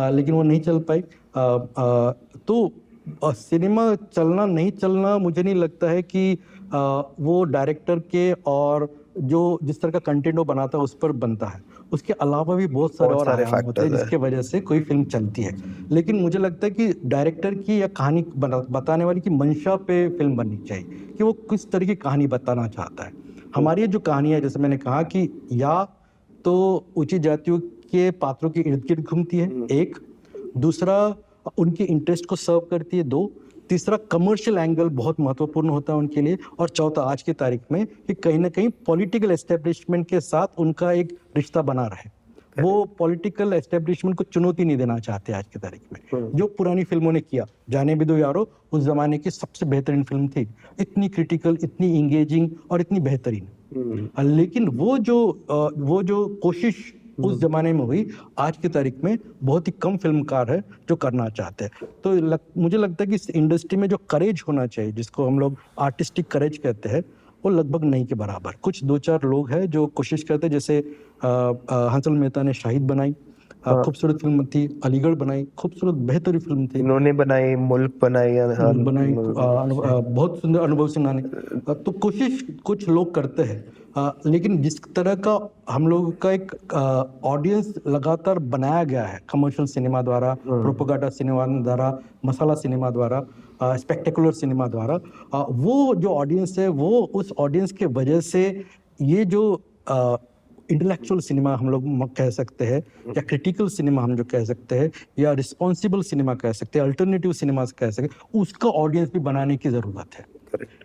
लेकिन वो नहीं चल पाई। तो सिनेमा चलना नहीं चलना मुझे नहीं लगता है कि वो डायरेक्टर के और जो जिस तरह का कंटेंट वो बनाता है उस पर बनता है। उसके अलावा भी बहुत सारे और आयाम होते हैं जिसके वजह से कोई फिल्म चलती है। लेकिन मुझे लगता है कि डायरेक्टर की या कहानी बताने वाली की मंशा पे फिल्म बननी चाहिए कि वो किस तरह की कहानी बताना चाहता है। हमारी जो कहानियाँ, जैसे मैंने कहा कि या तो ऊंची जातियों के पात्रों के इर्द गिर्द घूमती है, एक, दूसरा उनके इंटरेस्ट को सर्व करती है, 2, तीसरा कमर्शियल एंगल बहुत महत्वपूर्ण होता है उनके लिए, और चौथा आज की तारीख में कि कहीं ना कहीं पॉलिटिकल एस्टेब्लिशमेंट के साथ उनका एक रिश्ता बना रहे। वो पॉलिटिकल एस्टेब्लिशमेंट को चुनौती नहीं देना चाहते आज की तारीख में, जो पुरानी फिल्मों ने किया। जाने भी दो यारो उस जमाने की सबसे बेहतरीन फिल्म थी, इतनी क्रिटिकल, इतनी इंगेजिंग और इतनी बेहतरीन। लेकिन वो जो कोशिश उस जमाने में हुई, आज की तारीख में बहुत ही कम फिल्मकार है जो करना चाहते हैं। तो मुझे लगता है कि इस इंडस्ट्री में जो करेज होना चाहिए, जिसको हम लोग आर्टिस्टिक करेज कहते हैं, वो लगभग नहीं के बराबर। कुछ 2-4 लोग हैं जो कोशिश करते हैं, जैसे हंसल मेहता ने शाहिद बनाई, खूबसूरत फिल्म थी, अलीगढ़ बनाई, खूबसूरत बेहतरीन फिल्म थी, इन्होंने बनाई, मुल्क बनाई, बहुत सुंदर, अनुभव सिन्हा ने। तो कोशिश कुछ लोग करते हैं, लेकिन जिस तरह का हम लोग का एक ऑडियंस लगातार बनाया गया है कमर्शियल सिनेमा द्वारा, प्रोपेगेंडा सिनेमा द्वारा, मसाला सिनेमा द्वारा, स्पेक्टेकुलर सिनेमा द्वारा, वो जो ऑडियंस है वो उस ऑडियंस के वजह से ये जो इंटेलेक्चुअल सिनेमा हम लोग कह सकते हैं, या क्रिटिकल सिनेमा हम जो कह सकते हैं, या रिस्पॉन्सिबल सिनेमा कह सकते हैं, अल्टरनेटिव सिनेमा कह सकते हैं, उसका ऑडियंस भी बनाने की ज़रूरत है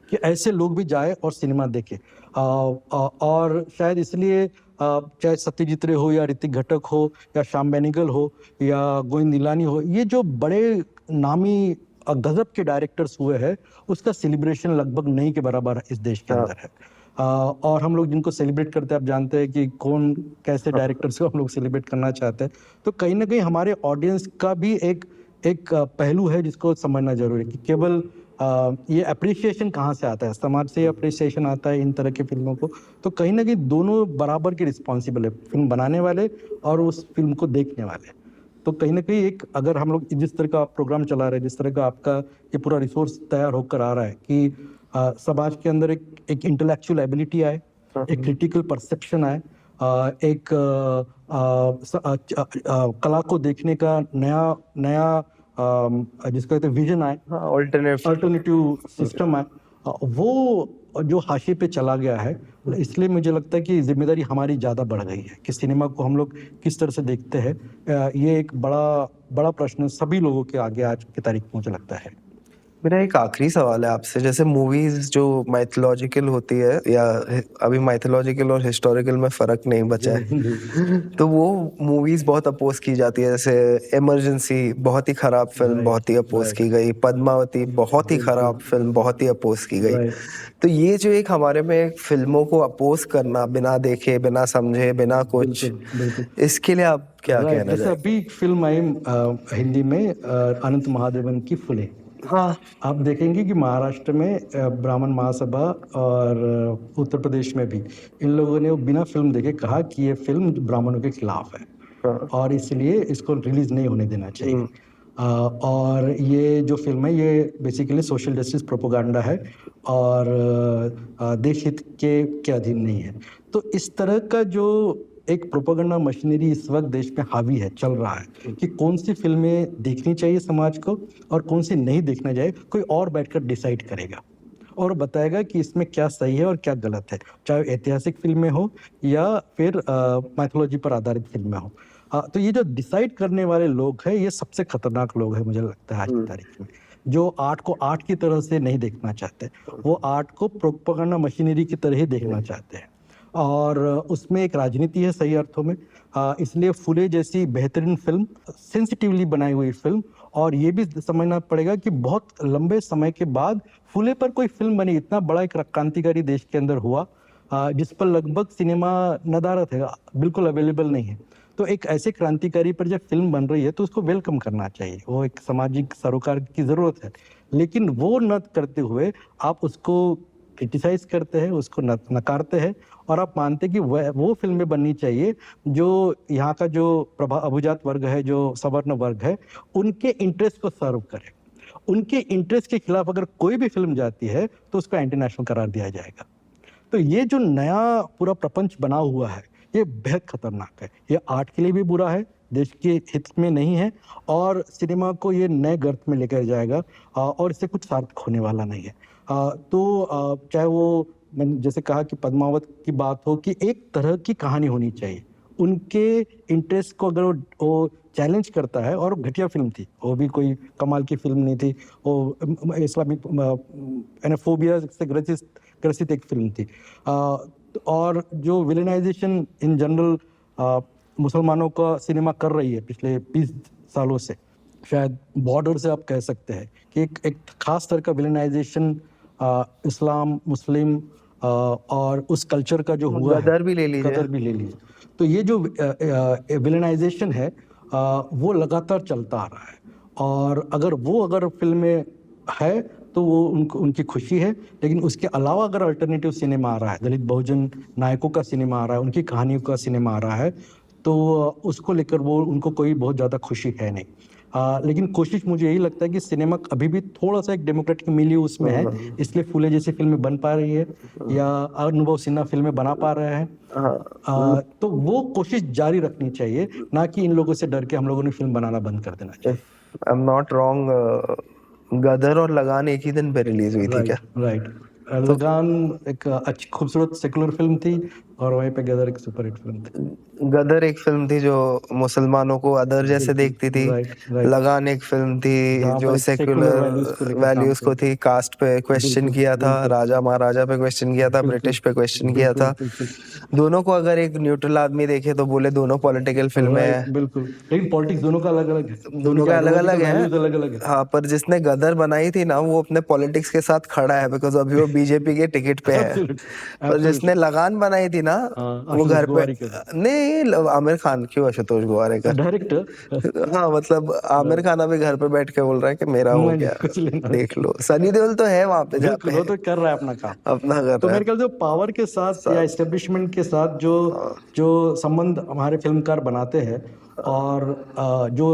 कि ऐसे लोग भी जाए और सिनेमा देखें। और शायद इसलिए चाहे सत्यजीत रे हो या ऋतिक घटक हो या श्याम बेनेगल हो या गोविंद निलानी हो, ये जो बड़े नामी गजब के डायरेक्टर्स हुए हैं, उसका सेलिब्रेशन लगभग नहीं के बराबर इस देश के अंदर है। और हम लोग जिनको सेलिब्रेट करते हैं, आप जानते हैं कि कौन कैसे डायरेक्टर्स को हम लोग सेलिब्रेट करना चाहते हैं। तो कहीं ना कहीं हमारे ऑडियंस का भी एक पहलू है जिसको समझना जरूरी है कि केवल ये अप्रिसिएशन कहाँ से आता है, समाज से अप्रिसिएशन आता है इन तरह की फिल्मों को। तो कहीं ना कहीं दोनों बराबर के रिस्पॉन्सिबल है, फिल्म बनाने वाले और उस फिल्म को देखने वाले। तो कहीं ना कहीं एक अगर हम लोग जिस तरह का प्रोग्राम चला रहे हैं, जिस तरह का आपका ये पूरा रिसोर्स तैयार होकर आ रहा है कि समाज के अंदर एक इंटेलेक्चुअल एबिलिटी आए, एक क्रिटिकल परसेप्शन आए, एक कला को देखने का नया जिसको कहते हैं विजन आए, अल्टरनेटिव सिस्टम आए, वो जो हाशिए पे चला गया है। इसलिए मुझे लगता है कि जिम्मेदारी हमारी ज़्यादा बढ़ गई है कि सिनेमा को हम लोग किस तरह से देखते हैं। ये एक बड़ा प्रश्न सभी लोगों के आगे आज की तारीख में मुझे लगता है। मेरा एक आखिरी सवाल है आपसे, जैसे मूवीज जो माइथोलॉजिकल होती है, या अभी माइथोलॉजिकल और हिस्टोरिकल में फर्क नहीं बचा है तो वो मूवीज बहुत अपोज की जाती है। जैसे इमरजेंसी बहुत ही खराब फिल्म, बहुत ही अपोज की गई। पद्मावती बहुत ही खराब फिल्म, बहुत ही अपोज की गई। तो ये जो एक हमारे में फिल्मों को अपोज करना, बिना देखे, बिना समझे, बिना कुछ, इसके लिए आप क्या कहना जैसे अभी एक फिल्म आई हिंदी में अनंत महादेवन की फुले। हाँ, आप देखेंगे कि महाराष्ट्र में ब्राह्मण महासभा और उत्तर प्रदेश में भी इन लोगों ने बिना फिल्म देखे कहा कि ये फिल्म ब्राह्मणों के खिलाफ है और इसलिए इसको रिलीज नहीं होने देना चाहिए। और ये जो फिल्म है ये बेसिकली सोशल जस्टिस प्रोपोगंडा है और देश हित के अधीन नहीं है। तो इस तरह का जो एक प्रोपेगेंडा मशीनरी इस वक्त देश में हावी है, चल रहा है कि कौन सी फिल्में देखनी चाहिए समाज को और कौन सी नहीं देखना चाहिए, कोई और बैठकर डिसाइड करेगा और बताएगा कि इसमें क्या सही है और क्या गलत है, चाहे ऐतिहासिक फिल्में हो या फिर माइथोलॉजी पर आधारित फिल्में हो। तो ये जो डिसाइड करने वाले लोग हैं ये सबसे खतरनाक लोग हैं मुझे लगता है आज की तारीख में, जो आर्ट को आर्ट की तरह से नहीं देखना चाहते, वो आर्ट को प्रोपेगेंडा मशीनरी की तरह ही देखना चाहते हैं और उसमें एक राजनीति है सही अर्थों में। इसलिए फुले जैसी बेहतरीन फिल्म, सेंसिटिवली बनाई हुई फिल्म, और ये भी समझना पड़ेगा कि बहुत लंबे समय के बाद फुले पर कोई फिल्म बनी, इतना बड़ा एक क्रांतिकारी देश के अंदर हुआ जिस पर लगभग सिनेमा नदारत है, बिल्कुल अवेलेबल नहीं है। तो एक ऐसे क्रांतिकारी पर जब फिल्म बन रही है तो उसको वेलकम करना चाहिए, वो एक सामाजिक सरोकार की ज़रूरत है। लेकिन वो न करते हुए आप उसको क्रिटिसाइज करते हैं, उसको नकारते हैं और आप मानते हैं कि वो फिल्में बननी चाहिए जो यहाँ का जो अभिजात वर्ग है, जो सवर्ण वर्ग है, उनके इंटरेस्ट को सर्व करे। उनके इंटरेस्ट के खिलाफ अगर कोई भी फिल्म जाती है तो उसको एंटी नेशनल करार दिया जाएगा। तो ये जो नया पूरा प्रपंच बना हुआ है ये बेहद खतरनाक है। ये आर्ट के लिए भी बुरा है, देश के हित में नहीं है और सिनेमा को ये नए गर्त में लेकर जाएगा और इससे कुछ सार्थक होने वाला नहीं है। तो चाहे वो मैंने जैसे कहा कि पद्मावत की बात हो कि एक तरह की कहानी होनी चाहिए, उनके इंटरेस्ट को अगर वो चैलेंज करता है, और घटिया फिल्म थी, वो भी कोई कमाल की फिल्म नहीं थी, वो इस्लामिक एनाफोबिया से ग्रसित एक फिल्म थी। और जो विलेनाइजेशन इन जनरल मुसलमानों का सिनेमा कर रही है पिछले 20 सालों से, शायद बॉर्डर से आप कह सकते हैं कि एक खास तरह का विलेनाइजेशन इस्लाम, मुस्लिम और उस कल्चर का जो हुआ गदर भी ले लीजिए। तो ये जो विलेनाइजेशन है वो लगातार चलता आ रहा है और अगर फिल्में है तो वो उनकी खुशी है, लेकिन उसके अलावा अगर अल्टरनेटिव सिनेमा आ रहा है, दलित बहुजन नायकों का सिनेमा आ रहा है, उनकी कहानियों का सिनेमा आ रहा है, तो उसको लेकर वो उनको कोई बहुत ज़्यादा खुशी है नहीं। लेकिन कोशिश मुझे यही लगता है कि सिनेमा अभी भी थोड़ा सा एक डेमोक्रेटिक मिलियो उसमें है, इसलिए फुले जैसी फिल्में बन पा रही है या अनुभव सिन्हा फिल्में बना पा रहे हैं। तो वो कोशिश जारी रखनी चाहिए, ना कि इन लोगों से डर के हम लोगों ने फिल्म बनाना बंद कर देना चाहिए। आई एम नॉट रॉन्ग, गदर और लगान एक ही दिन पे रिलीज हुई थी क्या? राइट। लगान एक अच्छी खूबसूरत सेकुलर फिल्म थी, और वहीं पे गदर एक सुपर हिट फिल्म थी। गदर एक फिल्म थी जो मुसलमानों को अदर जैसे देखती थी। Right right. लगान एक फिल्म थी जहाँ जो पर सेकुलर सेक्युलर वैल्यूज को लेकर वैल्यूज को थी, कास्ट पे क्वेश्चन बिल्कुल, किया था, बिल्कुल। राजा महाराजा पे क्वेश्चन किया था, ब्रिटिश पे क्वेश्चन किया था। दोनों को अगर एक न्यूट्रल आदमी देखे तो बोले दोनों पॉलिटिकल फिल्में राइट, हैं। बिल्कुल। लेकिन पॉलिटिक्स दोनों का अलग अलग है, दोनों का अलग अलग है। अलग अलग है। हाँ, पर जिसने गदर बनाई थी ना वो अपने पॉलिटिक्स के साथ खड़ा है, बिकॉज अभी वो बीजेपी के टिकट पे है। पर जिसने लगान बनाई थी ना वो घर पे नहीं, आमिर खान क्यों, आशुतोष गोवारे का डायरेक्टर। हाँ, मतलब आमिर खान अभी घर पे बैठ के बोल रहा है कि मेरा हो गया, देख लो। सनी देओल तो है वहां पे, बिल्कुल, वो तो कर रहा है अपना काम, अपना कर तो रहा मेरे है। ख्याल से पावर के साथ या एस्टेब्लिशमेंट के साथ जो जो संबंध हमारे फिल्मकार बनाते हैं, और जो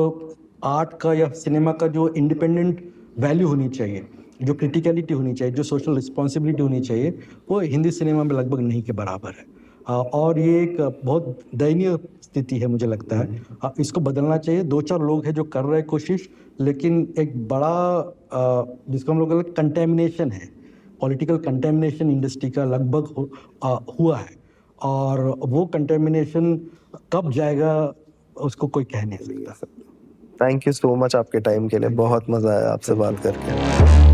आर्ट का या सिनेमा का जो इंडिपेंडेंट वैल्यू होनी चाहिए, जो क्रिटिकलिटी होनी चाहिए, जो सोशल रिस्पॉन्सिबिलिटी होनी चाहिए, वो हिंदी सिनेमा में लगभग नहीं के बराबर है। और ये एक बहुत दयनीय स्थिति है मुझे लगता है। इसको बदलना चाहिए। 2-4 लोग हैं जो कर रहे हैं कोशिश, लेकिन एक बड़ा जिसको हम लोग कंटेमिनेशन है, पॉलिटिकल कंटेमिनेशन इंडस्ट्री का लगभग हुआ है, और वो कंटेमिनेशन कब जाएगा उसको कोई कह नहीं सकता। थैंक यू सो मच आपके टाइम के लिए, बहुत मजा आया आपसे बात करके।